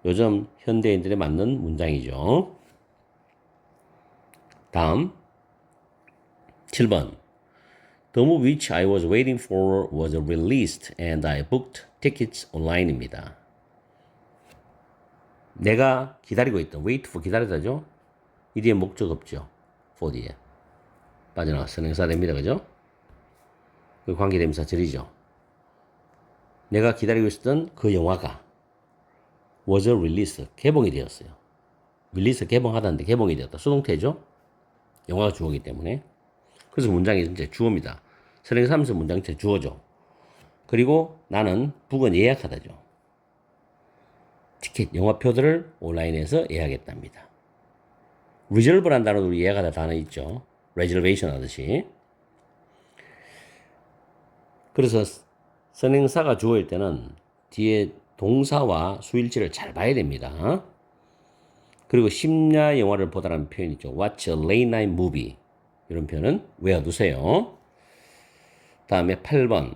요즘 현대인들에 맞는 문장이죠. 다음 7번 The movie which I was waiting for was released and I booked tickets online입니다. 내가 기다리고 있던 wait for 기다리다죠. 이 뒤에 목적 없죠. for 뒤에 빠져나가 선행사 됩니다. 그죠? 그 관계대명사 절이죠. 내가 기다리고 있었던 그 영화가 was released 개봉이 되었어요. release 개봉하다는데 개봉이 되었다. 수동태죠. 영화가 주어이기 때문에. 그래서 문장이 이제 주어입니다. 선행사 하면서 문장체 주어죠. 그리고 나는 북은 예약하다죠. 티켓, 영화표들을 온라인에서 예약했답니다. reserve라는 단어도 예약하다 단어 있죠. reservation 하듯이. 그래서 선행사가 주어일 때는 뒤에 동사와 수일치를 잘 봐야 됩니다. 그리고 심야 영화를 보다라는 표현 있죠. Watch a late night movie. 이런 표현은 외워두세요. 다음에 8번.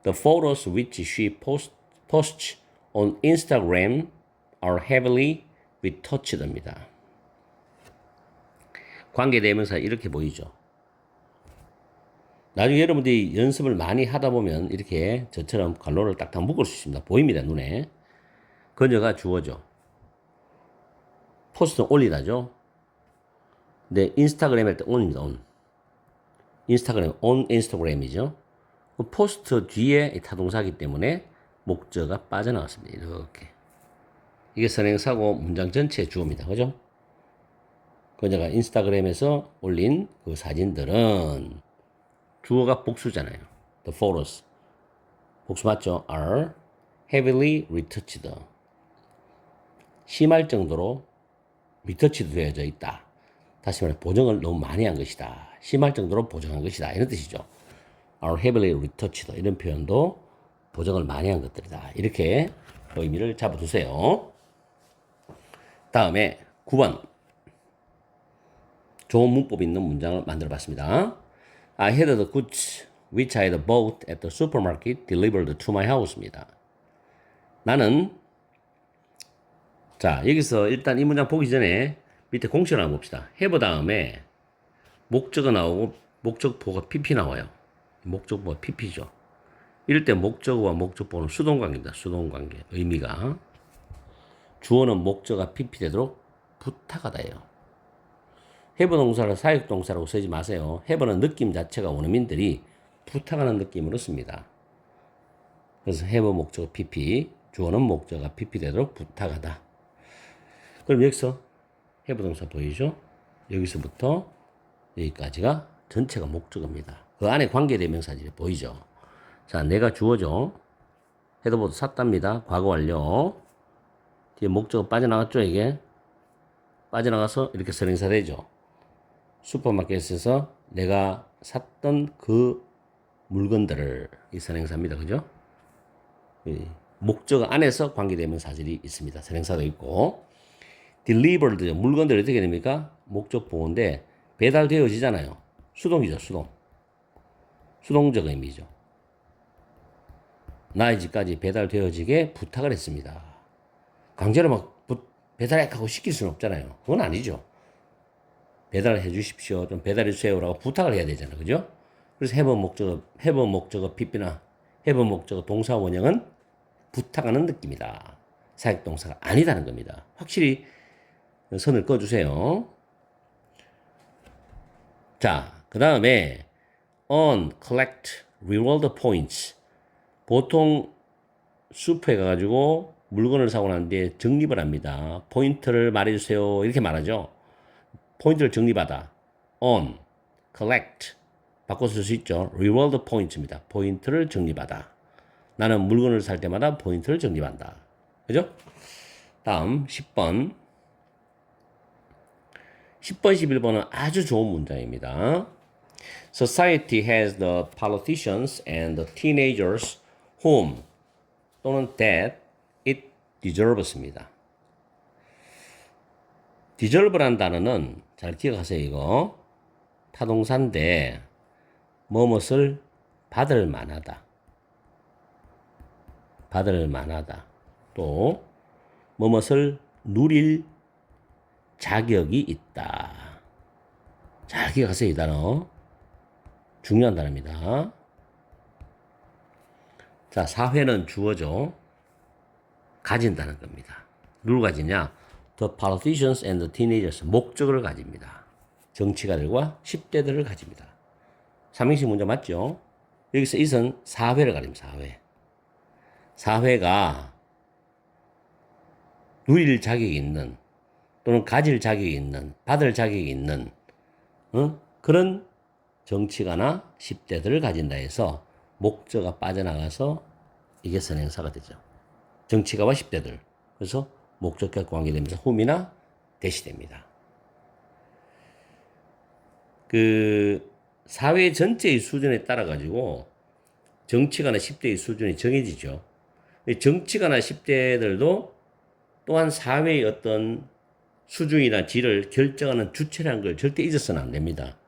The photos which she posts on Instagram are heavily retouched입니다. 관계대명사 이렇게 보이죠. 나중에 여러분들이 연습을 많이 하다 보면 이렇게 저처럼 갈로를 딱딱 묶을 수 있습니다. 보입니다, 눈에. 그녀가 주어죠. 포스트 올리다죠. 근데 인스타그램 할 때 on입니다, on. 인스타그램, on 인스타그램이죠. 포스트 뒤에 타동사기 때문에 목적어가 빠져나왔습니다. 이렇게. 이게 선행사고 문장 전체의 주어입니다. 그죠? 그녀가 인스타그램에서 올린 그 사진들은 주어가 복수잖아요. The photos. 복수 맞죠? are heavily retouched. 심할 정도로 retouched 되어져 있다. 다시 말해 보정을 너무 많이 한 것이다. 심할 정도로 보정한 것이다. 이런 뜻이죠. are heavily retouched. 이런 표현도 보정을 많이 한 것들이다. 이렇게 의미를 잡아두세요. 다음에 9번. 좋은 문법 있는 문장을 만들어 봤습니다. I had the goods which I had bought at the supermarket delivered to my house입니다. 나는 자 여기서 일단 이 문장 보기 전에 밑에 공식을 한번 봅시다. have 다음에 목적어 나오고 목적보가 pp 나와요. 목적보가 pp죠. 이럴 때 목적어와 목적보는 수동관계입니다. 수동관계 의미가 주어는 목적어가 pp 되도록 부탁하다예요. have 동사를 사역동사라고 쓰지 마세요. have는 느낌 자체가 원어민들이 부탁하는 느낌으로 씁니다. 그래서 have 목적어 pp, 주어는 목적어가 pp 되도록 부탁하다. 그럼 여기서 have 동사 보이죠? 여기서부터 여기까지가 전체가 목적어입니다. 그 안에 관계대명사들이 보이죠? 자, 내가 주어죠. 헤드보드 샀답니다. 과거 완료. 뒤에 목적어 빠져나갔죠, 이게? 빠져나가서 이렇게 선행사 되죠. 슈퍼마켓에서 내가 샀던 그 물건들을 이 선행사입니다. 그죠? 목적어 안에서 관계대명사들이 있습니다. 선행사도 있고. delivered 물건들이 어떻게 됩니까? 목적 보호인데 배달되어지잖아요. 수동이죠, 수동. 수동적 의미죠. 나의 집까지 배달되어지게 부탁을 했습니다. 강제로 막 배달해 하고 시킬 수는 없잖아요. 그건 아니죠. 배달해 주십시오. 좀 배달해 주세요라고 부탁을 해야 되잖아요. 그죠? 그래서 have 목적어 pp나 have 목적어 동사 원형은 부탁하는 느낌이다. 사역동사가 아니다는 겁니다. 확실히 선을 그어주세요. 자, 그 다음에 on collect reward points. 보통 슈퍼에 가가지고 물건을 사고 난 뒤에 적립을 합니다. 포인트를 말해주세요. 이렇게 말하죠. 포인트를 적립하다. on, collect. 바꿔서 쓸 수 있죠. reward points입니다. 포인트를 적립하다. 나는 물건을 살 때마다 포인트를 적립한다. 그죠? 다음 10번. 10번, 11번은 아주 좋은 문장입니다. Society has the politicians and the teenagers whom 또는 that it deserves입니다. deserve란 단어는 잘 기억하세요. 이거 타동사인데 뭐뭇을 받을 만하다. 받을 만하다. 또 뭐뭇을 누릴 자격이 있다. 잘 기억하세요. 이 단어. 중요한 단어입니다. 자, 사회는 주어죠. 가진다는 겁니다. 누굴 가지냐? The politicians and the teenagers. 목적을 가집니다. 정치가들과 10대들을 가집니다. 삼행시 문제 맞죠? 여기서 이선 사회를 가립니다. 사회. 사회가 누릴 자격이 있는 또는 가질 자격이 있는 받을 자격이 있는 그런 정치가나 10대들을 가진다 해서 목적어가 빠져나가서 이게 선행사가 되죠. 정치가와 10대들. 그래서 목적과 관계되면서 whom이나 대시 됩니다. 그 사회 전체의 수준에 따라 가지고 정치가나 10대의 수준이 정해지죠. 정치가나 10대들도 또한 사회의 어떤 수준이나 질을 결정하는 주체라는 걸 절대 잊어서는 안 됩니다.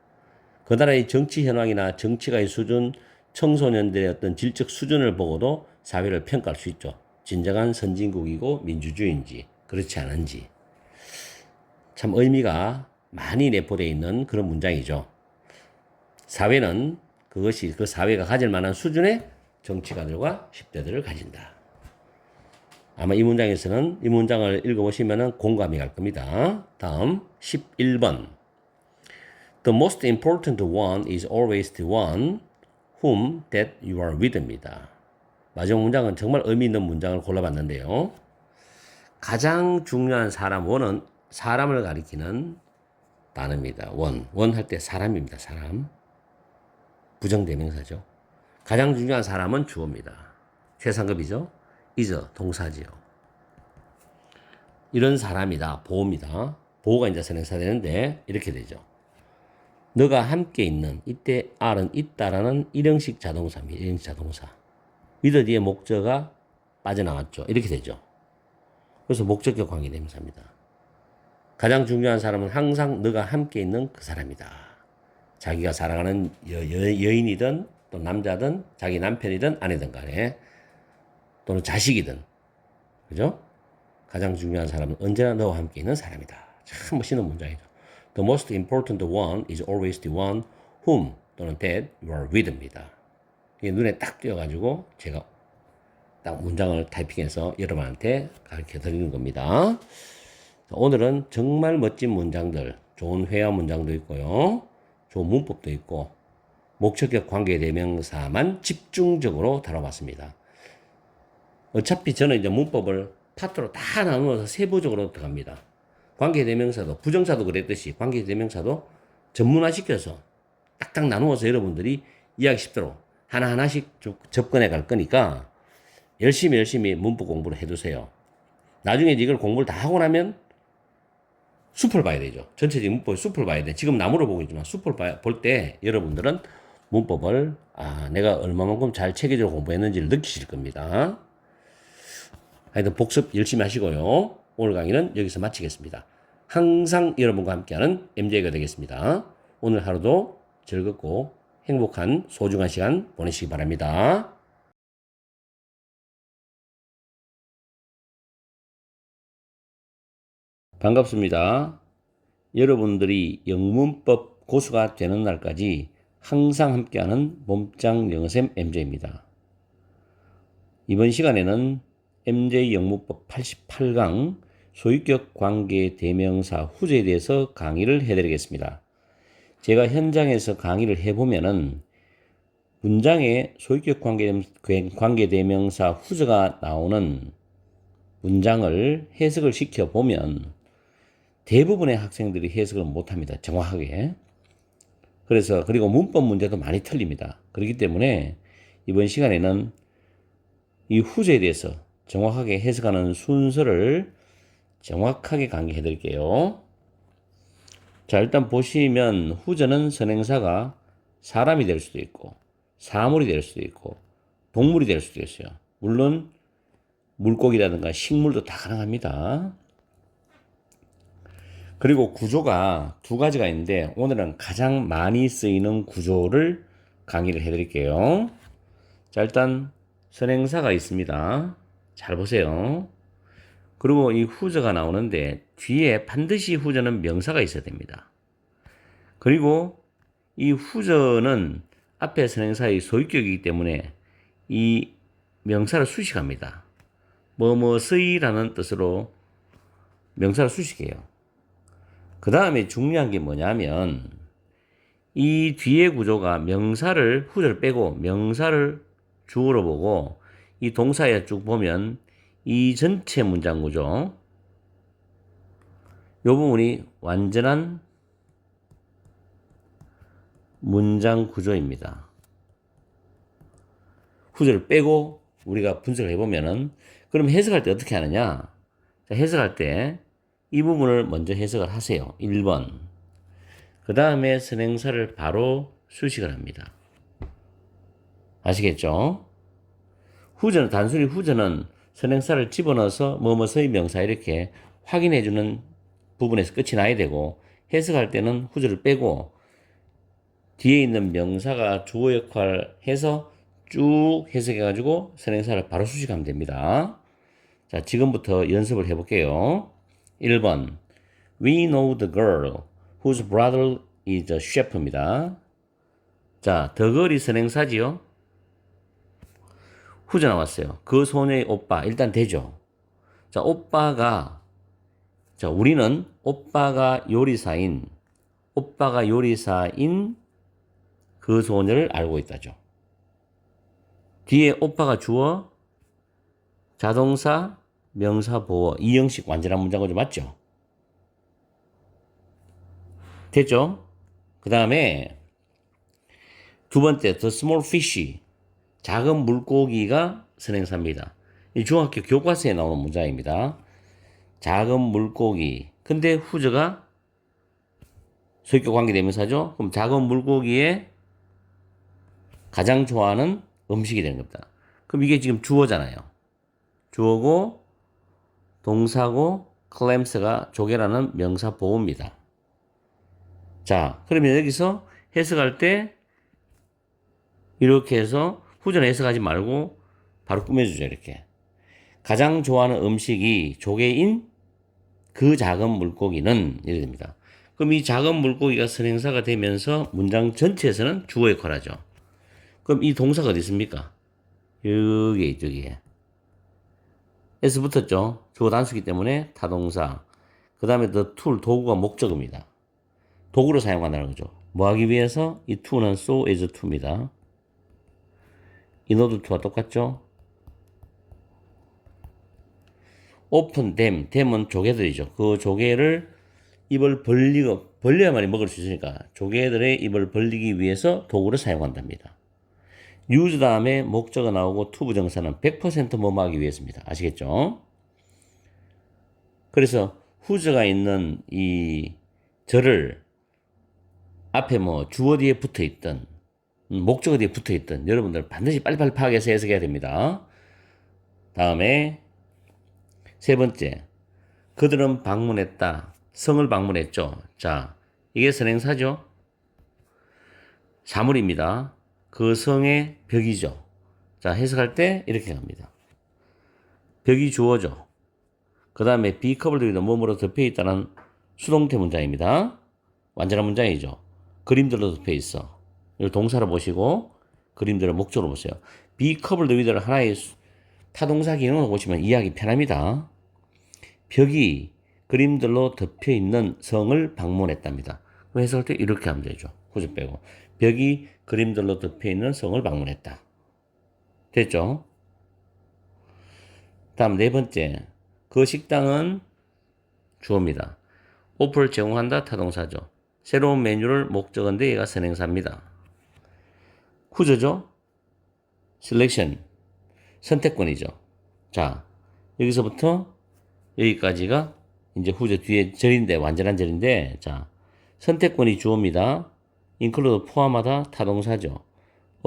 그 나라의 정치 현황이나 정치가의 수준, 청소년들의 어떤 질적 수준을 보고도 사회를 평가할 수 있죠. 진정한 선진국이고 민주주의인지 그렇지 않은지. 참 의미가 많이 내포되어 있는 그런 문장이죠. 사회는 그것이 그 사회가 가질 만한 수준의 정치가들과 10대들을 가진다. 아마 이 문장에서는 이 문장을 읽어보시면 공감이 갈 겁니다. 다음 11번. The most important one is always the one whom that you are with입니다. 마지막 문장은 정말 의미 있는 문장을 골라봤는데요. 가장 중요한 사람, 원은 사람을 가리키는 단어입니다. 원 할 때 사람입니다. 사람. 부정대명사죠. 가장 중요한 사람은 주어입니다. 최상급이죠. is 동사지요. 이런 사람이다. 보호입니다. 보호가 이제 선행사 되는데 이렇게 되죠. 너가 함께 있는, 이때 R은 있다라는 일형식 자동사입니다. 일형식 자동사. with 뒤에 목적어가 빠져나왔죠. 이렇게 되죠. 그래서 목적격 관계대명사입니다. 가장 중요한 사람은 항상 너가 함께 있는 그 사람이다. 자기가 사랑하는 여인이든 또 남자든 자기 남편이든 아내든 간에 또는 자식이든 그죠? 가장 중요한 사람은 언제나 너와 함께 있는 사람이다. 참 멋있는 문장이죠. The most important one is always the one whom 또는 that you are with입니다. 이게 눈에 딱 띄어가지고 제가 딱 문장을 타이핑해서 여러분한테 가르쳐 드리는 겁니다. 오늘은 정말 멋진 문장들, 좋은 회화 문장도 있고요. 좋은 문법도 있고 목적격 관계대명사만 집중적으로 다뤄봤습니다. 어차피 저는 이제 문법을 파트로 다 나누어서 세부적으로 들어갑니다. 관계대명사도 부정사도 그랬듯이 관계대명사도 전문화시켜서 딱딱 나누어서 여러분들이 이해하기 쉽도록 하나하나씩 접근해 갈 거니까 열심히 문법 공부를 해두세요. 나중에 이걸 공부를 다 하고 나면 숲을 봐야 되죠. 전체적인 문법의 숲을 봐야 돼. 지금 나무를 보고 있지만 숲을 볼 때 여러분들은 문법을 내가 얼마만큼 잘 체계적으로 공부했는지를 느끼실 겁니다. 하여튼 복습 열심히 하시고요. 오늘 강의는 여기서 마치겠습니다. 항상 여러분과 함께하는 MJ가 되겠습니다. 오늘 하루도 즐겁고 행복한 소중한 시간 보내시기 바랍니다. 반갑습니다. 여러분들이 영문법 고수가 되는 날까지 항상 함께하는 몸짱 영어쌤 MJ입니다. 이번 시간에는 MJ 영문법 88강 소유격 관계 대명사 후제에 대해서 강의를 해드리겠습니다. 제가 현장에서 강의를 해보면은 문장에 소유격 관계 대명사 후제가 나오는 문장을 해석을 시켜보면 대부분의 학생들이 해석을 못합니다. 정확하게. 그리고 문법 문제도 많이 틀립니다. 그렇기 때문에 이번 시간에는 이 후제에 대해서 정확하게 해석하는 순서를 정확하게 강의해 드릴게요. 자, 일단 보시면 후제는 선행사가 사람이 될 수도 있고 사물이 될 수도 있고 동물이 될 수도 있어요. 물론 물고기라든가 식물도 다 가능합니다. 그리고 구조가 두 가지가 있는데 오늘은 가장 많이 쓰이는 구조를 강의를 해드릴게요. 자, 일단 선행사가 있습니다. 잘 보세요. 그리고 이 후저가 나오는데 뒤에 반드시 후저는 명사가 있어야 됩니다. 그리고 이 후저는 앞에 선행사의 소유격이기 때문에 이 명사를 수식합니다. 뭐뭐스이라는 뜻으로 명사를 수식해요. 그 다음에 중요한 게 뭐냐면 이 뒤에 구조가 명사를 후저를 빼고 명사를 주어로 보고 이 동사에 쭉 보면 이 전체 문장 구조 이 부분이 완전한 문장 구조입니다. 후저를 빼고 우리가 분석을 해보면은 그럼 해석할 때 어떻게 하느냐? 자, 해석할 때 이 부분을 먼저 해석을 하세요. 1번. 그 다음에 선행사를 바로 수식을 합니다. 아시겠죠? 후저는 단순히 후저는 선행사를 집어넣어서 뭐뭐서의 명사 이렇게 확인해주는 부분에서 끝이 나야 되고 해석할 때는 후저를 빼고 뒤에 있는 명사가 주어 역할 해서 쭉 해석해가지고 선행사를 바로 수식하면 됩니다. 자, 지금부터 연습을 해볼게요. 1번. We know the girl whose brother is a chef입니다. 자, the girl이 선행사지요. 후져 나왔어요. 그 소녀의 오빠. 일단 되죠. 자, 우리는 오빠가 요리사인 그 소녀를 알고 있다죠. 뒤에 오빠가 주어, 자동사, 명사, 보어. 이 형식 완전한 문장어죠. 맞죠? 됐죠? 그 다음에 두 번째, the small fish. 작은 물고기가 선행사입니다. 이 중학교 교과서에 나오는 문장입니다. 작은 물고기. 근데 후저가 소유격 관계대명사죠. 그럼 작은 물고기의 가장 좋아하는 음식이 되는 겁니다. 그럼 이게 지금 주어잖아요. 주어고 동사고 clams가 조개라는 명사 보호입니다. 자, 그러면 여기서 해석할 때 이렇게 해서 후전 해석하지 말고 바로 꾸며주죠. 이렇게. 가장 좋아하는 음식이 조개인 그 작은 물고기는 이렇게 됩니다. 그럼 이 작은 물고기가 선행사가 되면서 문장 전체에서는 주어 역할을 하죠. 그럼 이 동사가 어디 있습니까? 여기에 있죠. 여기에. S 붙었죠. 주어 단수기 때문에 타동사. 그 다음에 the tool, 도구가 목적어입니다. 도구로 사용한다는 거죠. 뭐 하기 위해서? 이 to는 so as to입니다. 인어도 to와 똑같죠? open them은 조개들이죠. 그 조개를 입을 벌려야만이 먹을 수 있으니까 조개들의 입을 벌리기 위해서 도구를 사용한답니다. use 다음에 목적어 나오고 to 부정사는 100% 뭐뭐 하기 위해서입니다. 아시겠죠? 그래서 whose가 있는 이 절을 앞에 뭐 주어 뒤에 붙어 있던 목적어 뒤에 붙어 있던 여러분들 반드시 빨리빨리 파악해서 해석해야 됩니다. 다음에 세 번째, 그들은 방문했다. 성을 방문했죠. 자, 이게 선행사죠. 사물입니다. 그 성의 벽이죠. 자, 해석할 때 이렇게 갑니다. 벽이 주어죠. 그 다음에 be covered with 뭐뭐로 덮여 있다는 수동태 문장입니다. 완전한 문장이죠. 그림들로 덮여 있어. 이걸 동사로 보시고 그림들을 목적으로 보세요. be covered with를 하나의 타동사 기능으로 보시면 이해하기 편합니다. 벽이 그림들로 덮여 있는 성을 방문했답니다. 해석할 때 이렇게 하면 되죠. 후절 빼고. 벽이 그림들로 덮여 있는 성을 방문했다. 됐죠? 다음 네 번째. 그 식당은 주어입니다. 오프를 제공한다 타동사죠. 새로운 메뉴를 목적어인데 얘가 선행사입니다. 후저죠? 셀렉션. 선택권이죠. 자, 여기서부터 여기까지가 이제 후저 뒤에 절인데, 완전한 절인데, 자, 선택권이 주어입니다. include 포함하다 타동사죠.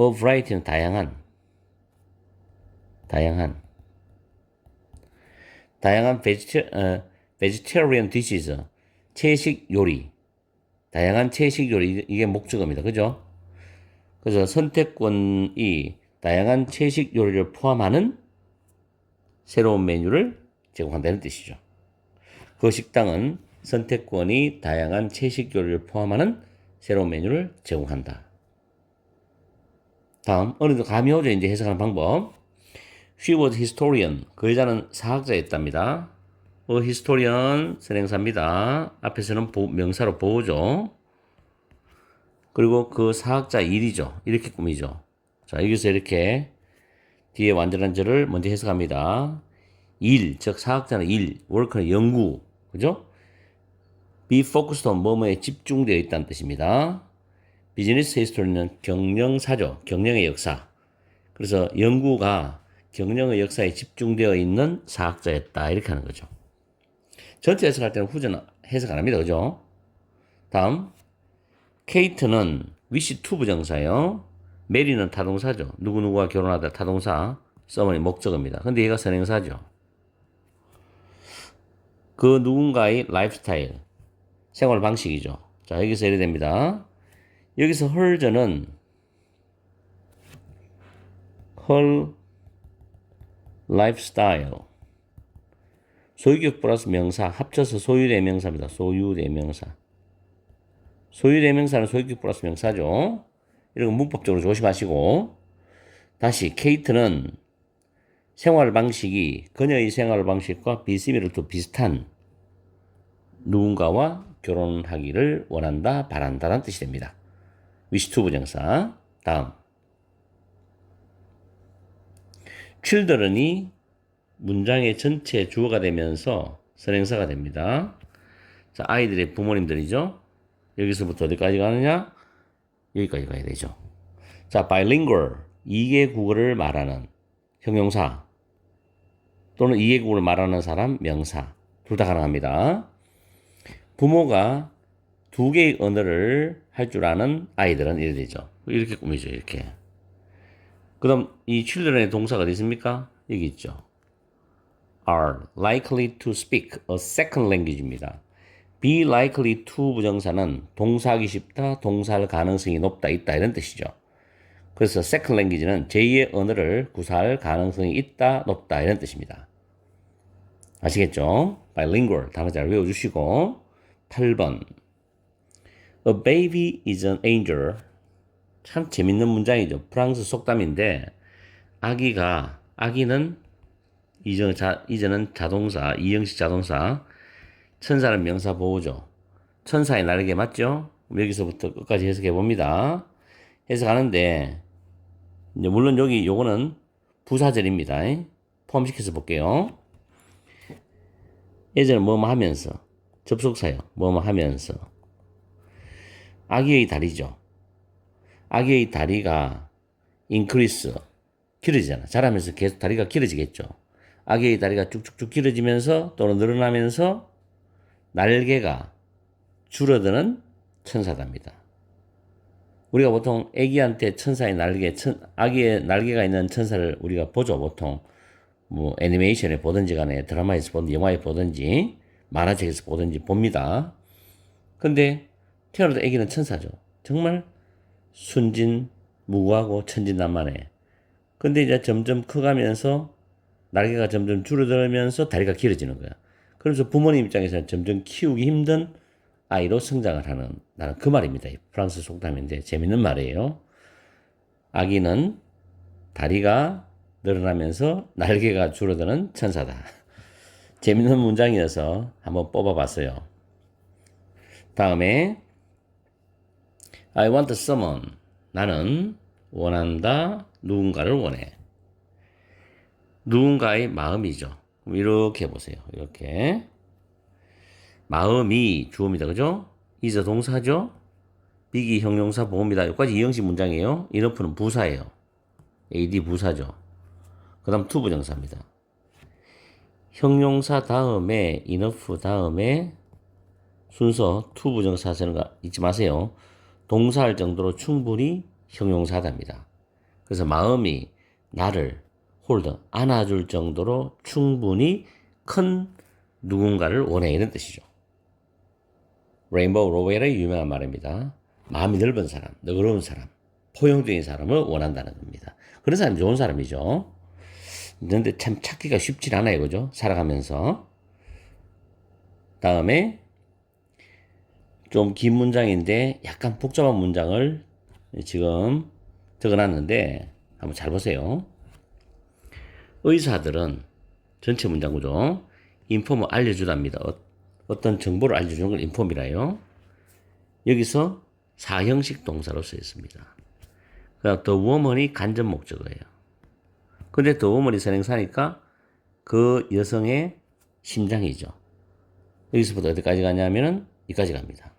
a variety는 다양한 vegetarian dishes, 채식 요리, 다양한 채식 요리, 이게 목적어입니다. 그죠? 그래서 선택권이 다양한 채식 요리를 포함하는 새로운 메뉴를 제공한다는 뜻이죠. 그 식당은 선택권이 다양한 채식 요리를 포함하는 새로운 메뉴를 제공한다. 다음, 어느 정도 감이 오죠? 이제 해석하는 방법. She was historian. 그 여자는 사학자였답니다. A historian 선행사입니다. 앞에서는 명사로 보호죠. 그리고 그 사학자 일이죠. 이렇게 꾸미죠. 자, 여기서 이렇게 뒤에 완전한 절을 먼저 해석합니다. 일, 즉 사학자는 일, work는 연구, 그죠? be focused on 뭐뭐에 집중되어 있다는 뜻입니다. 비즈니스 히스토리는 경영사죠. 경영의 역사. 그래서 연구가 경영의 역사에 집중되어 있는 사학자였다. 이렇게 하는 거죠. 전체 해석할 때는 후전 해석 안 합니다. 그죠? 다음, 케이트는 wish to 부정사예요. 메리는 타동사죠. 누구누구와 결혼하다 타동사. 써머니 목적어입니다. 근데 얘가 선행사죠. 그 누군가의 라이프스타일, 생활 방식이죠. 자, 여기서 이래 됩니다. 여기서 her저는 her lifestyle. 소유격 플러스 명사 합쳐서 소유대명사입니다. 소유대명사. 소유대명사는 소유격 플러스 명사죠. 이런 거 문법적으로 조심하시고. 다시 케이트는 생활 방식이 그녀의 생활 방식과 비스미를 또 비슷한 누군가와 결혼하기를 원한다, 바란다라는 뜻이 됩니다. wish to 부정사. 다음. children이 문장의 전체 주어가 되면서 선행사가 됩니다. 자, 아이들의 부모님들이죠. 여기서부터 어디까지 가느냐? 여기까지 가야 되죠. 자, bilingual. 2개 국어를 말하는 형용사 또는 2개 국어를 말하는 사람 명사. 둘 다 가능합니다. 부모가 2개의 언어를 할 줄 아는 아이들은 이래 되죠. 이렇게 꾸미죠. 이렇게. 그 다음 이 children의 동사가 어디 있습니까? 여기 있죠. are likely to speak a second language입니다. be likely to 부정사는 동사하기 쉽다, 동사할 가능성이 높다, 있다 이런 뜻이죠. 그래서 second language는 제2의 언어를 구사할 가능성이 있다, 높다 이런 뜻입니다. 아시겠죠? bilingual 단어 잘 외워주시고 8번 A baby is an angel. 참 재밌는 문장이죠. 프랑스 속담인데 아기는 이제는 자동사, 이형식 자동사, 천사는 명사 보호죠. 천사의 날개 맞죠? 여기서부터 끝까지 해석해 봅니다. 해석하는데 이제 물론 요거는 부사절입니다. 포함시켜서 볼게요. 예전에 뭐뭐 하면서 접속사요. 뭐뭐 하면서 아기의 다리죠. 아기의 다리가 increase 길어지잖아. 자라면서 계속 다리가 길어지겠죠. 아기의 다리가 쭉쭉쭉 길어지면서 또는 늘어나면서 날개가 줄어드는 천사답니다. 우리가 보통 아기한테 천사의 날개, 아기의 날개가 있는 천사를 우리가 보죠. 보통 뭐 애니메이션에 보든지 간에 드라마에서 보든지 영화에 보든지 만화책에서 보든지 봅니다. 근데 태어나도 아기는 천사죠. 정말 순진무구하고 천진난만해. 근데 이제 점점 커가면서 날개가 점점 줄어들면서 다리가 길어지는 거야. 그래서 부모님 입장에서는 점점 키우기 힘든 아이로 성장을 하는 나는 그 말입니다. 프랑스 속담인데 재밌는 말이에요. 아기는 다리가 늘어나면서 날개가 줄어드는 천사다. 재밌는 문장이어서 한번 뽑아봤어요. 다음에 I want someone. 나는 원한다. 누군가를 원해. 누군가의 마음이죠. 이렇게 보세요. 이렇게. 마음이 주어입니다. 그죠? is 동사죠? be기 형용사 보호입니다. 여기까지 이형식 문장이에요. enough는 부사예요. ad 부사죠. 그 다음 to 부정사입니다. 형용사 다음에 enough 다음에 순서 to 부정사 쓰는 거 잊지 마세요. 동사할 정도로 충분히 형용사답니다. 그래서 마음이 나를 hold 안아줄 정도로 충분히 큰 누군가를 원해 이런 뜻이죠. 레인보우 로웰의 유명한 말입니다. 마음이 넓은 사람, 너그러운 사람, 포용적인 사람을 원한다는 겁니다. 그런 사람이 좋은 사람이죠. 그런데 참 찾기가 쉽지 않아요. 그죠? 살아가면서. 다음에 좀 긴 문장인데 약간 복잡한 문장을 지금 적어놨는데 한번 잘 보세요. 의사들은 전체 문장 구조 인폼을 알려주답니다. 어떤 정보를 알려주는 걸 인폼이라요. 여기서 사형식 동사로 쓰였습니다. 그러니까 the woman이 간접 목적어예요. 근데 the woman이 선행사니까 그 여성의 심장이죠. 여기서부터 어디까지 가냐면은 여기까지 갑니다.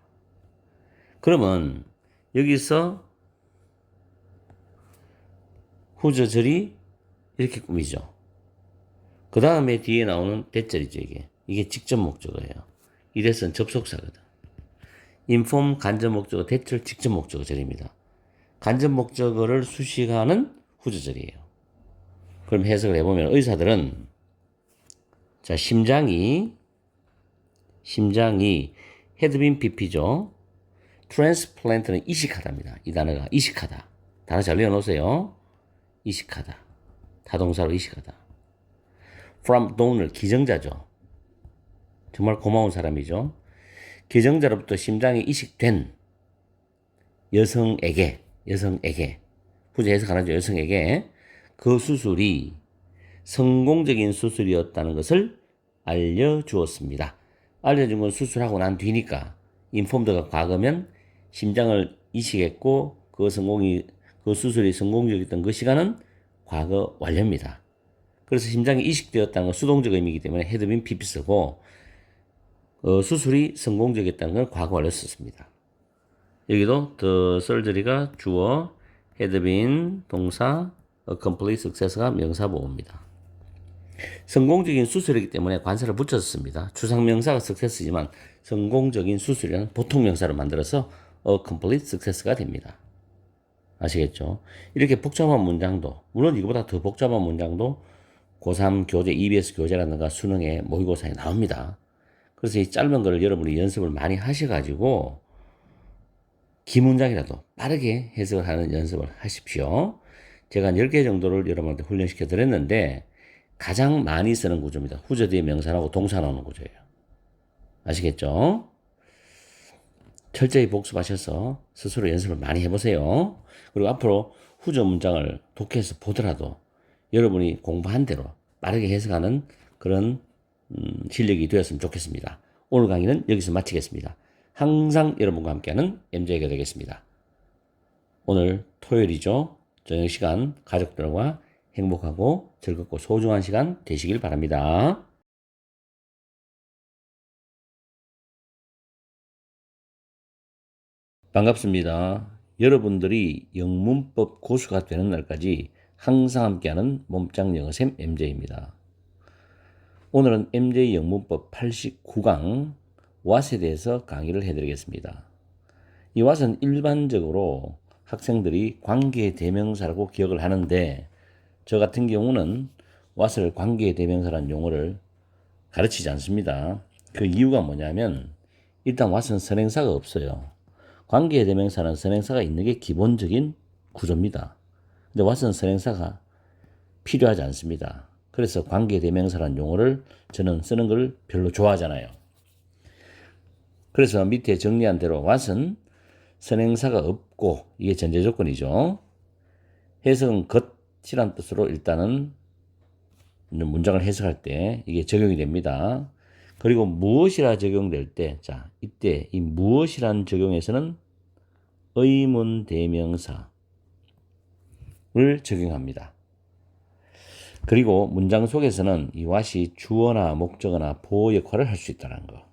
그러면 여기서 후저절이 이렇게 꾸미죠. 그 다음에 뒤에 나오는 대절이죠, 이게. 이게 직접 목적어예요. 이래서는 접속사거든. inform 간접 목적어, 대절 직접 목적어절입니다. 간접 목적어를 수식하는 후저절이에요. 그럼 해석을 해보면 의사들은 자, 심장이 헤드빈 PP죠. transplant는 이식하다입니다. 이 단어가 이식하다. 단어 잘 외워놓으세요. 이식하다. 타동사로 이식하다. from donor 기증자죠. 정말 고마운 사람이죠. 기증자로부터 심장이 이식된 여성에게 후자 해석하는 여성에게 그 수술이 성공적인 수술이었다는 것을 알려주었습니다. 알려준 건 수술하고 난 뒤니까 인폼드가 과거면 심장을 이식했고 그 수술이 성공적이었던 그 시간은 과거 완료입니다. 그래서 심장이 이식되었다는 건 수동적 의미이기 때문에 헤드빈 PP 쓰고 수술이 성공적이었다는 걸 과거 완료 썼습니다. 여기도 the surgery가 주어, 헤드빈 동사, a complete success가 명사보호입니다. 성공적인 수술이기 때문에 관사를 붙였습니다. 추상명사가 success지만 성공적인 수술이라는 보통명사로 만들어서 a complete success가 됩니다. 아시겠죠? 이렇게 복잡한 문장도, 물론 이거보다 더 복잡한 문장도 고3 교재, EBS 교재라든가 수능에 모의고사에 나옵니다. 그래서 이 짧은 거를 여러분이 연습을 많이 하셔가지고 긴 문장이라도 빠르게 해석을 하는 연습을 하십시오. 제가 한 10개 정도를 여러분한테 훈련시켜 드렸는데 가장 많이 쓰는 구조입니다. 후저 뒤에 명사 나오고 동사 나오는 구조예요. 아시겠죠? 철저히 복습하셔서 스스로 연습을 많이 해보세요. 그리고 앞으로 후저 문장을 독해서 보더라도 여러분이 공부한 대로 빠르게 해석하는 그런 실력이 되었으면 좋겠습니다. 오늘 강의는 여기서 마치겠습니다. 항상 여러분과 함께하는 MJ가 되겠습니다. 오늘 토요일이죠. 저녁 시간 가족들과 행복하고 즐겁고 소중한 시간 되시길 바랍니다. 반갑습니다. 여러분들이 영문법 고수가 되는 날까지 항상 함께하는 몸짱 영어쌤 MJ입니다. 오늘은 MJ 영문법 89강 what에 대해서 강의를 해드리겠습니다. 이 what은 일반적으로 학생들이 관계 대명사라고 기억을 하는데 저 같은 경우는 what을 관계 대명사라는 용어를 가르치지 않습니다. 그 이유가 뭐냐면 일단 what은 선행사가 없어요. 관계 대명사는 선행사가 있는 게 기본적인 구조입니다. 근데 what은 선행사가 필요하지 않습니다. 그래서 관계 대명사라는 용어를 저는 쓰는 걸 별로 좋아하잖아요. 그래서 밑에 정리한 대로 what은 선행사가 없고 이게 전제 조건이죠. 해석은 것이란 뜻으로 일단은 문장을 해석할 때 이게 적용이 됩니다. 그리고 무엇이라 적용될 때, 자, 이때 이 무엇이란 적용에서는 의문 대명사를 적용합니다. 그리고 문장 속에서는 이 what이 주어나 목적어나 보호 역할을 할 수 있다는 거.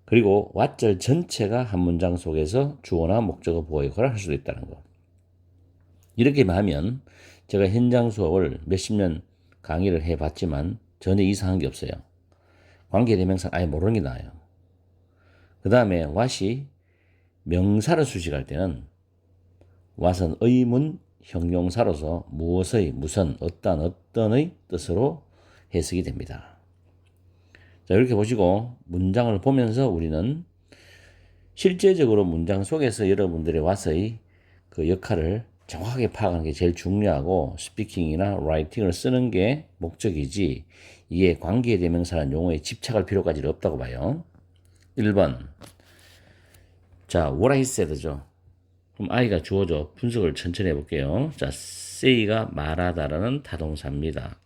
그리고 what절 전체가 한 문장 속에서 주어나 목적어 보호 역할을 할 수도 있다는 거. 이렇게만 하면 제가 현장 수업을 몇십 년 강의를 해봤지만 전혀 이상한 게 없어요. 관계대명사 아예 모르는 게 나아요. 그 다음에 what이 명사를 수식할 때는 what은 의문 형용사로서 무엇의, 무슨, 어떤의 뜻으로 해석이 됩니다. 자, 이렇게 보시고 문장을 보면서 우리는 실제적으로 문장 속에서 여러분들의 what의 그 역할을 정확하게 파악하는 게 제일 중요하고 스피킹이나 라이팅을 쓰는 게 목적이지 이게 관계대명사라는 용어에 집착할 필요까지는 없다고 봐요. 1번 자, what I said죠. 그럼 I가 주어죠. 분석을 천천히 해볼게요. 자, say가 말하다라는 타동사입니다.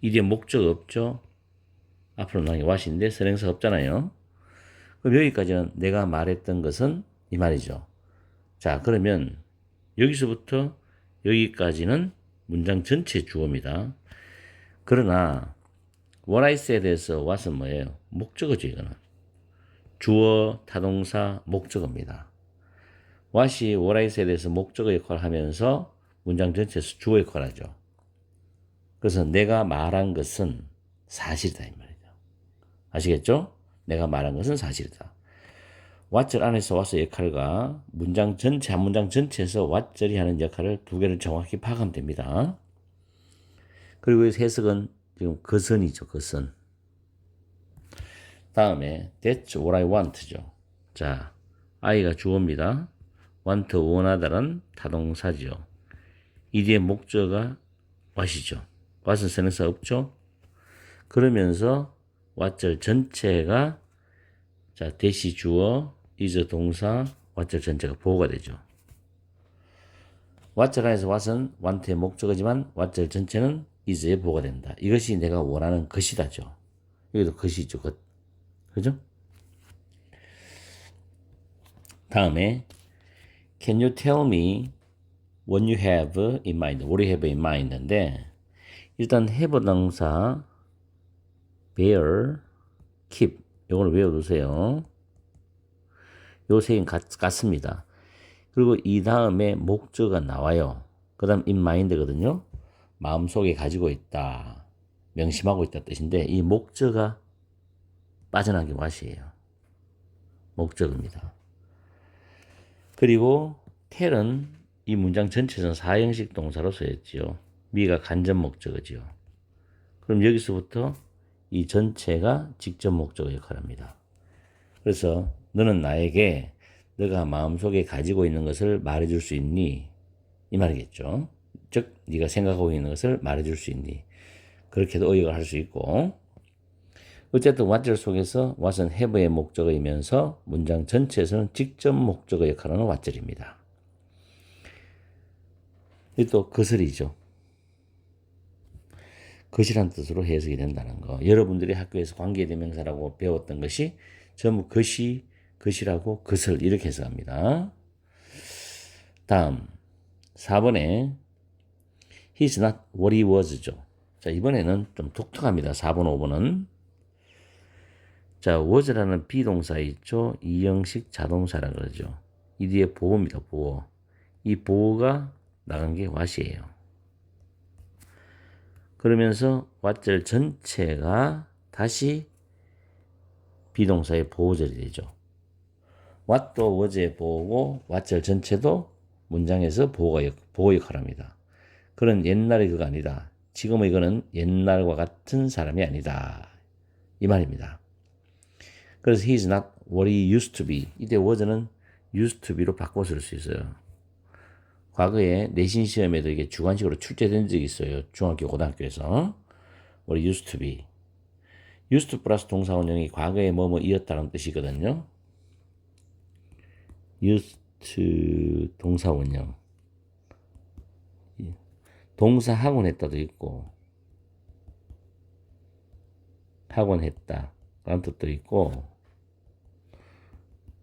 이 뒤에 목적 없죠. 앞으로 나온 게 what인데 선행사 없잖아요. 그럼 여기까지는 내가 말했던 것은 이 말이죠. 자, 그러면 여기서부터 여기까지는 문장 전체 주어입니다. 그러나 what I said에서 what은 뭐예요? 목적어죠. 이거는 주어, 타동사, 목적어입니다. what이 what I said에서 목적어 역할을 하면서 문장 전체에서 주어 역할을 하죠. 그래서 내가 말한 것은 사실이다 이 말이죠. 아시겠죠? 내가 말한 것은 사실이다. what절 안에서 what의 역할과 문장 전체, 한 문장 전체에서 what절이 하는 역할을 두 개를 정확히 파악하면 됩니다. 그리고 해석은 지금 거선이죠, 거선. 다음에 that's what I want죠. 자, I가 주어입니다. want 원하다는 타동사지요. 이 뒤에 목적어가 what이죠. what은 선행사 없죠. 그러면서 what절 전체가 자 대시 주어 is 동사 what절 전체가 보호가 되죠. what절 안에서 what은 want의 목적어지만 what절 전체는 is의 보호가 된다. 이것이 내가 원하는 것이다죠. 여기도 것이죠. 것. 그죠? 다음에 Can you tell me what you have in mind? What you have in mind인데 일단 have 동사 bear, keep 이걸 외워두세요. 요 세 개 같습니다. 그리고 이 다음에 목적어가 나와요. 그 다음 in mind거든요. 마음속에 가지고 있다. 명심하고 있다 뜻인데 이 목적어가 빠져나간 게 what이에요. 목적어입니다. 그리고 tell은 이 문장 전체에서는 사형식 동사로 쓰였지요. 미가 간접 목적어지요. 그럼 여기서부터 이 전체가 직접 목적어 역할을 합니다. 그래서 너는 나에게 너가 마음속에 가지고 있는 것을 말해줄 수 있니? 이 말이겠죠. 즉 네가 생각하고 있는 것을 말해줄 수 있니? 그렇게도 의역을 할 수 있고 어쨌든 what절 속에서 what은 have의 목적어이면서 문장 전체에서는 직접 목적어 역할을 하는 what절입니다. 이 또 것을이죠. 것이란 뜻으로 해석이 된다는 거. 여러분들이 학교에서 관계대명사라고 배웠던 것이 전부 것이, 것이라고 것을 이렇게 해석합니다. 다음 4번에 He's not what he was죠. 자 이번에는 좀 독특합니다. 4번, 5번은 자 was라는 비동사 있죠. 이형식 자동사라 그러죠. 이 뒤에 보어입니다. 보어. 이 보어가 나간 게 what이에요. 그러면서 what절 전체가 다시 비동사의 보호절이 되죠. what도 was의 보호고 what절 전체도 문장에서 보호 역할을 합니다. 그런 옛날의 그가 아니다. 지금의 이거는 옛날과 같은 사람이 아니다. 이 말입니다. 그래서 he is not what he used to be. 이때 was는 used to be로 바꿔 쓸 수 있어요. 과거에 내신 시험에도 이게 주관식으로 출제된 적이 있어요. 중학교, 고등학교에서. what he used to be. used to 플러스 동사 원형이 과거에 뭐뭐이었다는 뜻이거든요. used to 동사 원형. 동사 학원했다도 있고 학원했다 라는 뜻도 있고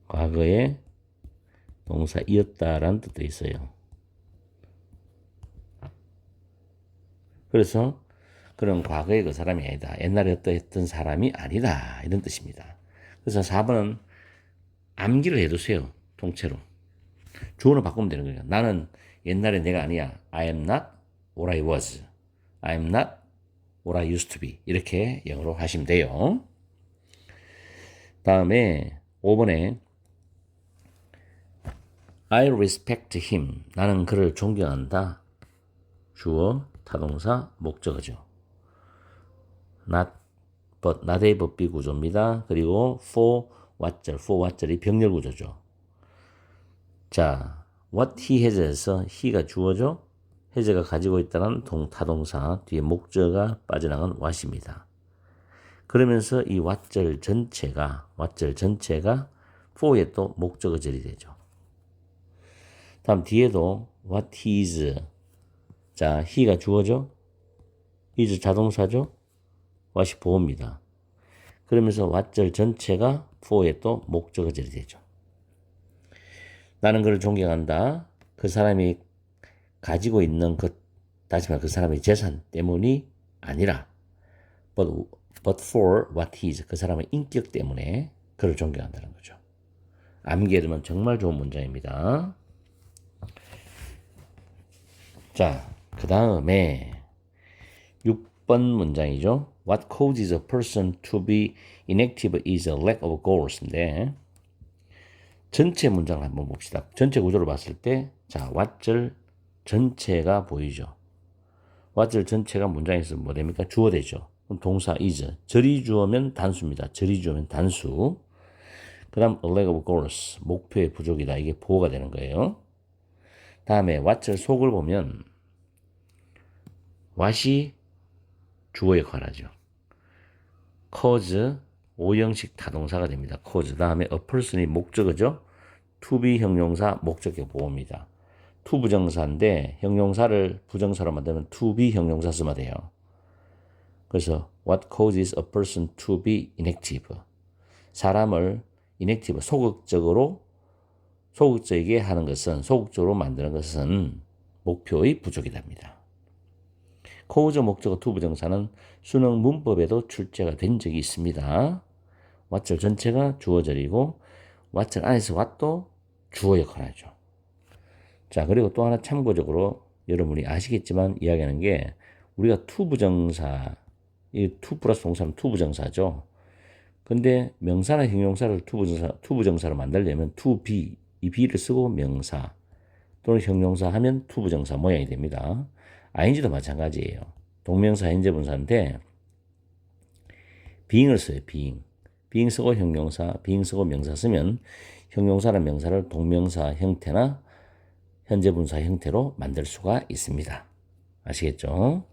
과거에 동사이었다라는 뜻도 있어요. 그래서 그런 과거의 그 사람이 아니다. 옛날에 어떠했던 사람이 아니다. 이런 뜻입니다. 그래서 4번은 암기를 해두세요. 통째로. 주어로 바꾸면 되는 거예요. 나는 옛날에 내가 아니야. I am not what I was. I am not what I used to be. 이렇게 영어로 하시면 돼요. 다음에 5번에 I respect him. 나는 그를 존경한다. 주어, 타동사, 목적어죠. not, but, not의 법비 구조입니다. 그리고 for what절이 병렬 구조죠. 자, what he has에서 he가 주어죠. has가 가지고 있다는 타동사 뒤에 목적어가 빠져나간 what입니다. 그러면서 이 what절 전체가 for의 또 목적어절이 되죠. 다음 뒤에도 what is 자 he가 주어죠. is 자동사죠. what이 보호입니다. 그러면서 what절 전체가 for의 또 목적어절이 되죠. 나는 그를 존경한다. 그 사람이 가지고 있는 것, 다시 말해 그 사람의 재산 때문이 아니라 but for what he is. 그 사람의 인격 때문에 그를 존경한다는 거죠. 암기해두면 정말 좋은 문장입니다. 자, 그 다음에 6번 문장이죠. What causes a person to be inactive is a lack of goals인데 전체 문장을 한번 봅시다. 전체 구조를 봤을 때 자, what절 전체가 보이죠. what절 전체가 문장에서 뭐 됩니까? 주어 되죠. 그럼 동사 is. 절이 주어면 단수입니다. 절이 주어면 단수. 그 다음 a lack of goals, 목표의 부족이다. 이게 보호가 되는 거예요. 다음에 what절 속을 보면 what이 주어 역할을 하죠. cause, 오형식 타동사가 됩니다. cause. 다음에 a person이 목적어죠. to be 형용사, 목적격 보호입니다. to 부정사인데 형용사를 부정사로 만들면 to be 형용사 쓰면 돼요. 그래서 what causes a person to be inactive? 사람을 inactive, 소극적이게 하는 것은, 소극적으로 만드는 것은 목표의 부족이답니다. cause 목적어 to 부정사는 수능 문법에도 출제가 된 적이 있습니다. what절 전체가 주어절이고 what절 안에서 what도 주어 역할을 하죠. 자, 그리고 또 하나 참고적으로 여러분이 아시겠지만 이야기하는 게 우리가 to 부정사, 이 to 플러스 동사는 to 부정사죠. 근데 명사나 형용사를 to 부정사로 만들려면 to be, 이 be를 쓰고 명사 또는 형용사 하면 to 부정사 모양이 됩니다. ing도 마찬가지예요. 동명사 현재분사인데 being을 써요. being 쓰고 형용사, being 쓰고 명사 쓰면 형용사나 명사를 동명사 형태나 현재분사 형태로 만들 수가 있습니다. 아시겠죠?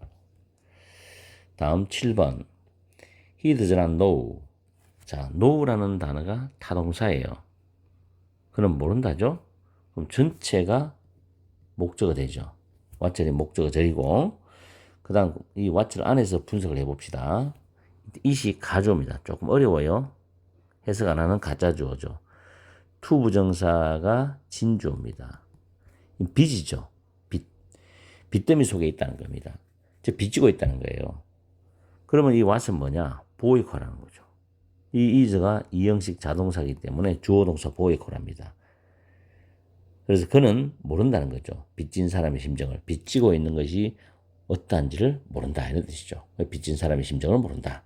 다음 7번. He does not know. 자, know라는 단어가 타동사예요. 그럼 모른다죠? 그럼 전체가 목적어 되죠. what절이 목적어 절이고 그 다음 이 what절 안에서 분석을 해봅시다. it이 가주어입니다. 조금 어려워요. 해석 안 하는 가짜 주어죠. to 부정사가 진주어입니다. 빚이죠. 빚더미 속에 있다는 겁니다. 즉 빚지고 있다는 거예요. 그러면 이 what은 뭐냐? 보호 역할을 하는 거죠. 이 is가 이형식 자동사이기 때문에 주어 동사 보호 역할을 합니다. 그래서 그는 모른다는 거죠. 빚진 사람의 심정을. 빚지고 있는 것이 어떠한지를 모른다 이런 뜻이죠. 빚진 사람의 심정을 모른다.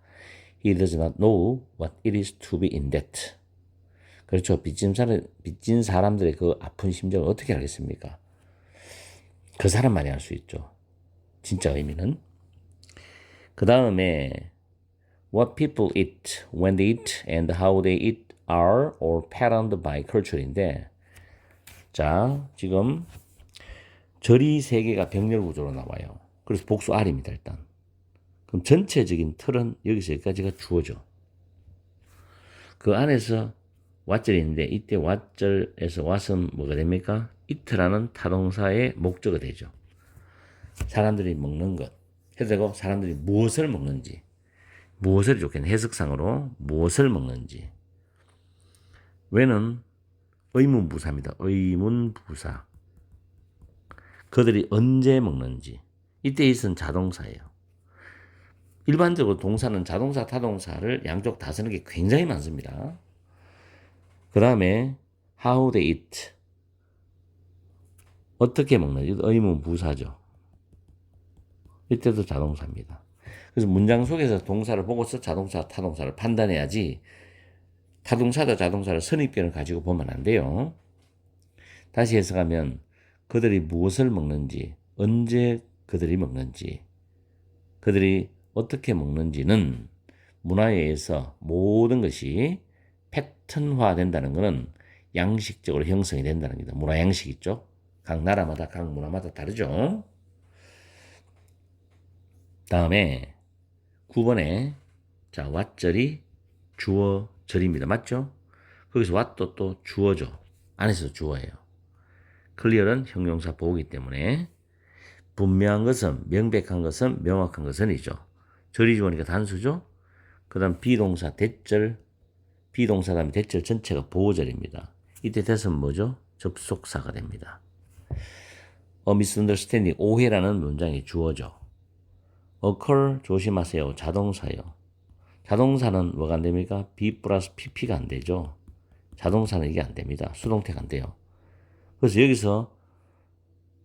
He does not know what it is to be in debt. 그렇죠. 빚진 사람들의 그 아픈 심정을 어떻게 알겠습니까? 그 사람만이 알 수 있죠. 진짜 의미는. 그 다음에 what people eat, when they eat, and how they eat are all patterned by culture인데 자, 지금 절이 세 개가 병렬 구조로 나와요. 그래서 복수 R입니다, 일단. 그럼 전체적인 틀은 여기서 여기까지가 주어죠. 그 안에서 what절이 있는데 이때 what절에서 what은 뭐가 됩니까? eat라는 타동사의 목적어 되죠. 사람들이 먹는 것. 해도 되고 사람들이 무엇을 먹는지. 무엇을 좋겠네. 해석상으로 무엇을 먹는지. when은 의문부사입니다. 의문부사. 그들이 언제 먹는지. 이때 있은 자동사예요. 일반적으로 동사는 자동사, 타동사를 양쪽 다 쓰는 게 굉장히 많습니다. 그 다음에 how they eat. 어떻게 먹는지. 의문부사죠. 이때도 자동사입니다. 그래서 문장 속에서 동사를 보고서 자동사, 타동사를 판단해야지 타동사다 자동사를 선입견을 가지고 보면 안 돼요. 다시 해석하면 그들이 무엇을 먹는지, 언제 그들이 먹는지, 그들이 어떻게 먹는지는 문화에 의해서 모든 것이 패턴화 된다는 것은 양식적으로 형성이 된다는 겁니다. 문화 양식 있죠? 각 나라마다, 각 문화마다 다르죠? 다음에 9번에 자, what절이 주어절입니다. 맞죠? 거기서 what도 또 주어죠. 안에서 주어예요. clear은 형용사 보호기 때문에 분명한 것은, 명백한 것은, 명확한 것은이죠. 절이 주어니까 단수죠. 그 다음 비동사 대절, 비동사 다음에 대절 전체가 보호절입니다. 이때 대선 뭐죠? 접속사가 됩니다. A misunderstanding, 오해라는 문장이 주어죠. occur, 조심하세요. 자동사요. 자동사는 뭐가 안 됩니까? be 플러스 pp가 안 되죠. 자동사는 이게 안 됩니다. 수동태가 안 돼요. 그래서 여기서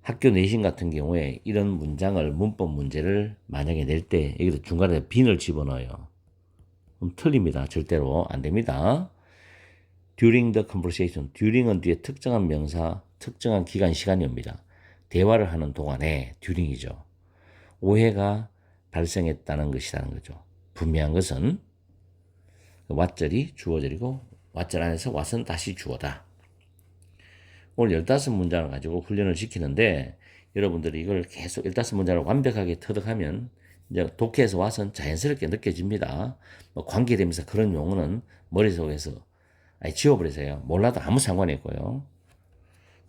학교 내신 같은 경우에 이런 문장을, 문법 문제를 만약에 낼 때 여기서 중간에 빈을 집어넣어요. 그럼 틀립니다. 절대로 안 됩니다. during the conversation. during은 뒤에 특정한 명사, 특정한 기간, 시간이 옵니다. 대화를 하는 동안에 during이죠. 오해가 발생했다는 것이라는 거죠. 분명한 것은 what절이 주어절이고 왓절 안에서 what은 다시 주어다. 오늘 15문장을 가지고 훈련을 시키는데 여러분들이 이걸 계속 15문장을 완벽하게 터득하면 이제 독해에서 what은 자연스럽게 느껴집니다. 뭐 관계되면서 그런 용어는 머릿속에서 지워버리세요. 몰라도 아무 상관이 없고요.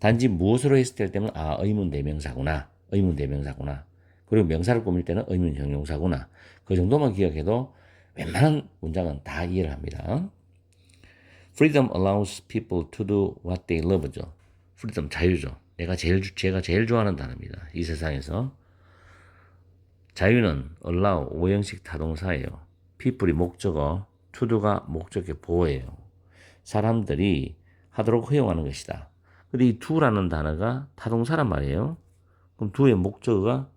단지 무엇으로 했을 때는 의문 대명사구나. 의문 대명사구나. 그리고 명사를 꾸밀 때는 의문 형용사구나. 그 정도만 기억해도 웬만한 문장은 다 이해를 합니다. Freedom allows people to do what they love죠. freedom 자유죠. 제가 제일 좋아하는 단어입니다. 이 세상에서. 자유는 allow 오형식 타동사예요. people이 목적어, to do가 목적의 보어예요. 사람들이 하도록 허용하는 것이다. 근데 이 do라는 단어가 타동사란 말이에요. 그럼 do의 목적어가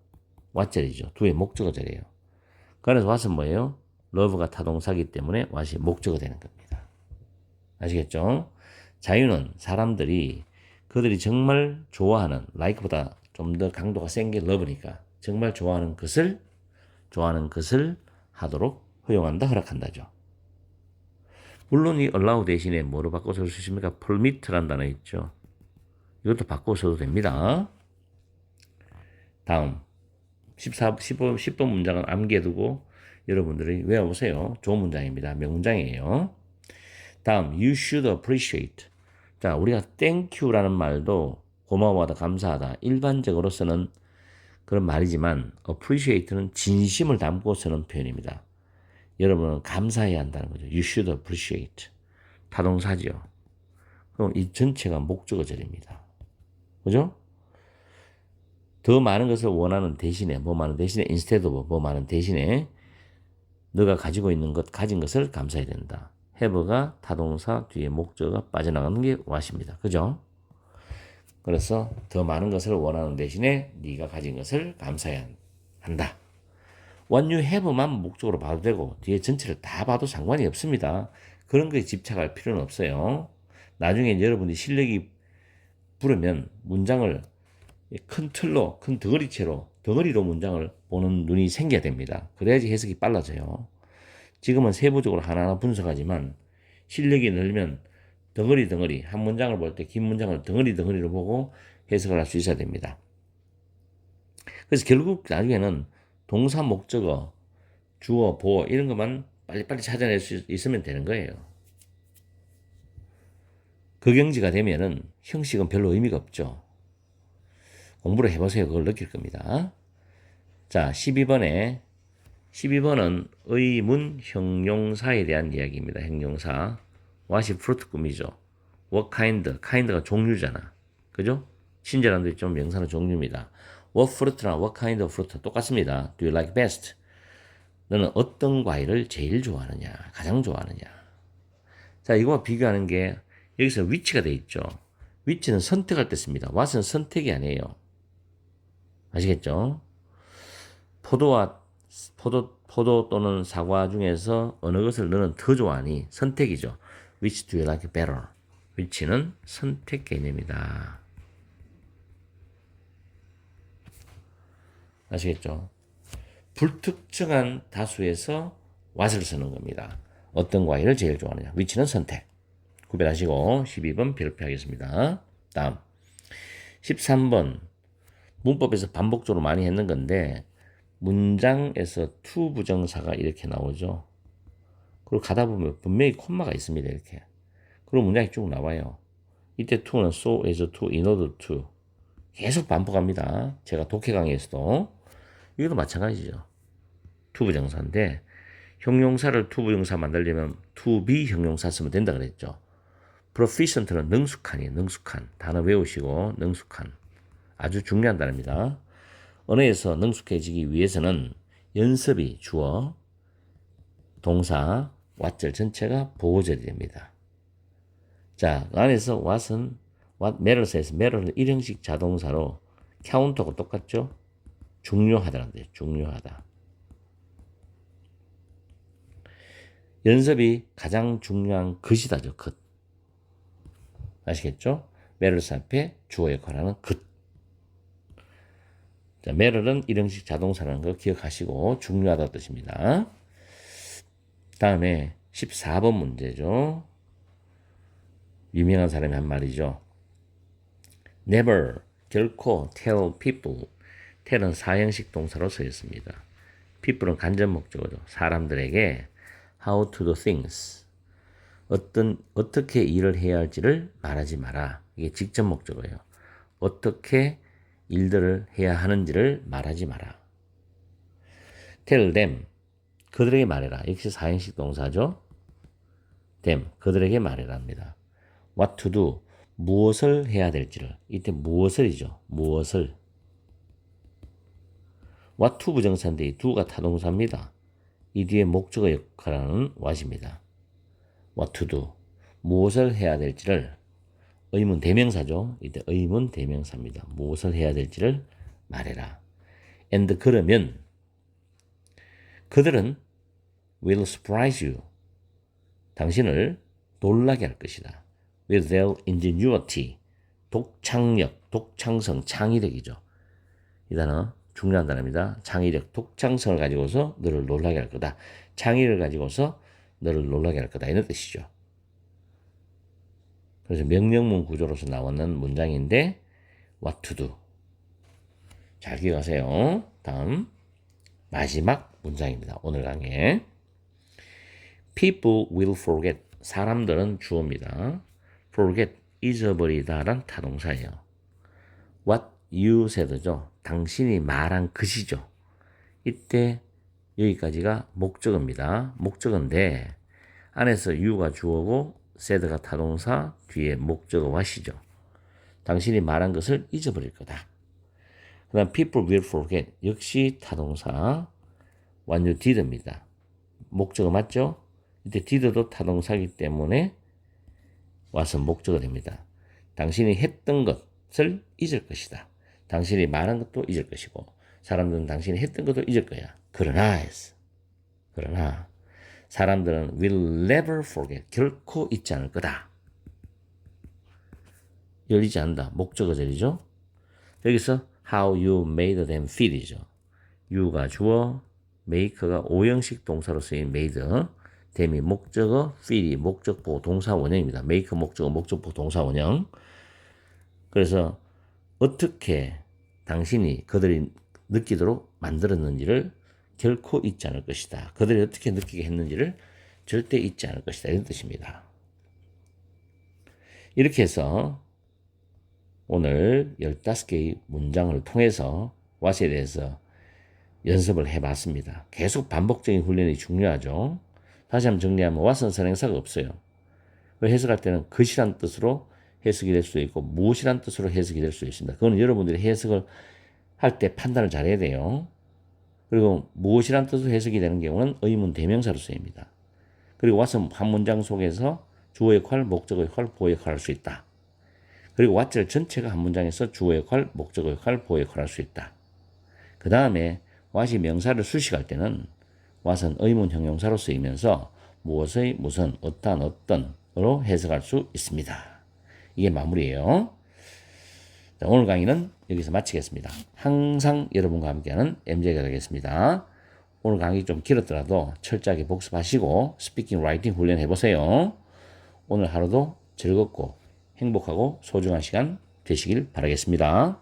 what절이죠. do의 목적어절이에요. 그래서 what은 뭐예요? love가 타동사기 때문에 what이 목적어 되는 겁니다. 아시겠죠? 자유는 사람들이 그들이 정말 좋아하는 like보다 좀 더 강도가 센 게 love니까 정말 좋아하는 것을 하도록 허용한다, 허락한다죠. 물론 이 allow 대신에 뭐로 바꿔 쓸 수 있습니까? permit라는 단어 있죠. 이것도 바꿔 써도 됩니다. 다음 10번 문장은 암기해두고 여러분들이 외워보세요. 좋은 문장입니다. 명문장이에요. 다음 you should appreciate. 자, 우리가 thank you라는 말도 고마워하다, 감사하다 일반적으로 쓰는 그런 말이지만 appreciate는 진심을 담고 쓰는 표현입니다. 여러분은 감사해야 한다는 거죠. You should appreciate. 타동사죠. 그럼 이 전체가 목적어절입니다. 그죠? 더 많은 것을 원하는 대신에 뭐 많은 대신에 instead of 뭐 많은 대신에 너가 가지고 있는 것 가진 것을 감사해야 된다. have가 타동사 뒤에 목적어가 빠져나가는 게 what입니다. 그죠? 그래서 더 많은 것을 원하는 대신에 네가 가진 것을 감사해야 한다. What you have만 목적으로 봐도 되고 뒤에 전체를 다 봐도 상관이 없습니다. 그런 거에 집착할 필요는 없어요. 나중에 여러분이 실력이 부르면 문장을 큰 틀로, 큰 덩어리로 문장을 보는 눈이 생겨야 됩니다. 그래야지 해석이 빨라져요. 지금은 세부적으로 하나하나 분석하지만 실력이 늘면 덩어리, 한 문장을 볼 때 긴 문장을 덩어리로 보고 해석을 할 수 있어야 됩니다. 그래서 결국 나중에는 동사, 목적어, 주어, 보어 이런 것만 빨리빨리 찾아낼 수 있으면 되는 거예요. 극영지가 되면은 형식은 별로 의미가 없죠. 공부를 해보세요. 그걸 느낄 겁니다. 자, 12번은 의문 형용사에 대한 이야기입니다. 형용사. what이 fruit 꿈이죠. what kind가 종류잖아. 그죠? 친절함도 있지만 명사는 종류입니다. what fruit나 what kind of fruit 똑같습니다. do you like best? 너는 어떤 과일을 제일 좋아하느냐? 가장 좋아하느냐? 자, 이거와 비교하는 게 여기서 which가 돼 있죠. which는 선택할 때 씁니다. what은 선택이 아니에요. 아시겠죠? 포도 또는 사과 중에서 어느 것을 너는 더 좋아하니? 선택이죠. Which do you like better? which는 선택 개념이다. 아시겠죠? 불특정한 다수에서 what을 쓰는 겁니다. 어떤 과일을 제일 좋아하느냐? which는 선택. 구별하시고 12번 별표하겠습니다. 다음 13번 문법에서 반복적으로 많이 했는 건데 문장에서 to 부정사가 이렇게 나오죠. 그리고 가다 보면 분명히 콤마가 있습니다. 이렇게. 그리고 문장이 쭉 나와요. 이때 to는 so as to, in order to 계속 반복합니다. 제가 독해 강의에서도 이것도 마찬가지죠. to 부정사인데 형용사를 to 부정사 만들려면 to be 형용사 쓰면 된다 그랬죠. proficient는 능숙한이에요. 능숙한. 단어 외우시고 능숙한. 아주 중요한 단어입니다. 언어에서 능숙해지기 위해서는 연습이 주어, 동사, what절 전체가 보호절이 됩니다. 자, 안에서 what은 what matters에서 matter는 일형식 자동사로 count하고 똑같죠? 중요하다는데 중요하다. 연습이 가장 중요한 것이다죠. 것. 아시겠죠? matters 앞에 주어 역할하는 것. 자, matter는 일형식 자동사라는 거 기억하시고 중요하다는 뜻입니다. 다음에 14번 문제죠. 유명한 사람이 한 말이죠. Never, 결코 tell people. tell은 사형식 동사로 쓰였습니다. people은 간접 목적어죠. 사람들에게 how to do things. 어떻게 일을 해야 할지를 말하지 마라. 이게 직접 목적어예요. 어떻게 일들을 해야 하는지를 말하지 마라. tell them. 그들에게 말해라. 역시 사형식 동사죠. them. 그들에게 말해라 합니다. what to do. 무엇을 해야 될지를. 이때 무엇을이죠. 무엇을. what to 부정사인데 이 do가 타동사입니다. 이 뒤에 목적어 역할하는 what입니다. what to do. 무엇을 해야 될지를. 의문 대명사죠. 이때 의문 대명사입니다. 무엇을 해야 될지를 말해라. and 그러면 그들은 will surprise you. 당신을 놀라게 할 것이다. with their ingenuity. 독창력, 독창성, 창의력이죠. 이 단어 중요한 단어입니다. 창의력, 독창성을 가지고서 너를 놀라게 할 거다. 창의를 가지고서 너를 놀라게 할 거다. 이런 뜻이죠. 그래서 명령문 구조로서 나오는 문장인데 what to do. 잘 기억하세요. 다음 마지막 문장입니다. 오늘 강의. People will forget. 사람들은 주어입니다. forget, 잊어버리다란 타동사예요. What you said죠. 당신이 말한 것이죠. 이때 여기까지가 목적어입니다. 목적어인데 안에서 you가 주어고 said가 타동사, 뒤에 목적어 what이죠. 당신이 말한 것을 잊어버릴 거다. 그 다음 people will forget. 역시 타동사 완료 did입니다. 목적어 맞죠? 이때 did도 타동사이기 때문에 what은 목적어 됩니다. 당신이 했던 것을 잊을 것이다. 당신이 말한 것도 잊을 것이고 사람들은 당신이 했던 것도 잊을 거야. 그러나 사람들은 will never forget. 결코 잊지 않을 거다. 열리지 않는다. 목적어절이죠. 여기서 how you made them feel이죠. you가 주어, make가 오형식 동사로 쓰인 made, them이 목적어, feel이 목적보 동사 원형입니다. make 목적어, 목적보 동사 원형. 그래서 어떻게 당신이 그들이 느끼도록 만들었는지를 결코 잊지 않을 것이다. 그들이 어떻게 느끼게 했는지를 절대 잊지 않을 것이다. 이런 뜻입니다. 이렇게 해서 오늘 15개의 문장을 통해서 what에 대해서 연습을 해봤습니다. 계속 반복적인 훈련이 중요하죠. 다시 한번 정리하면 what은 선행사가 없어요. 해석할 때는 것이란 뜻으로 해석이 될 수도 있고 무엇이란 뜻으로 해석이 될 수 있습니다. 그건 여러분들이 해석을 할 때 판단을 잘해야 돼요. 그리고 무엇이란 뜻으로 해석이 되는 경우는 의문 대명사로 쓰입니다. 그리고 what은 한 문장 속에서 주어 역할, 목적어 역할, 보어 역할을 할 수 있다. 그리고 what절 전체가 한 문장에서 주어 역할, 목적어 역할, 보어 역할을 할 수 있다. 그 다음에 what이 명사를 수식할 때는 what은 의문 형용사로 쓰이면서 무엇의 무슨, 어떠한 어떤으로 해석할 수 있습니다. 이게 마무리예요. 자, 오늘 강의는 여기서 마치겠습니다. 항상 여러분과 함께하는 MJ가 되겠습니다. 오늘 강의 좀 길었더라도 철저하게 복습하시고 스피킹, 라이팅 훈련해보세요. 오늘 하루도 즐겁고 행복하고 소중한 시간 되시길 바라겠습니다.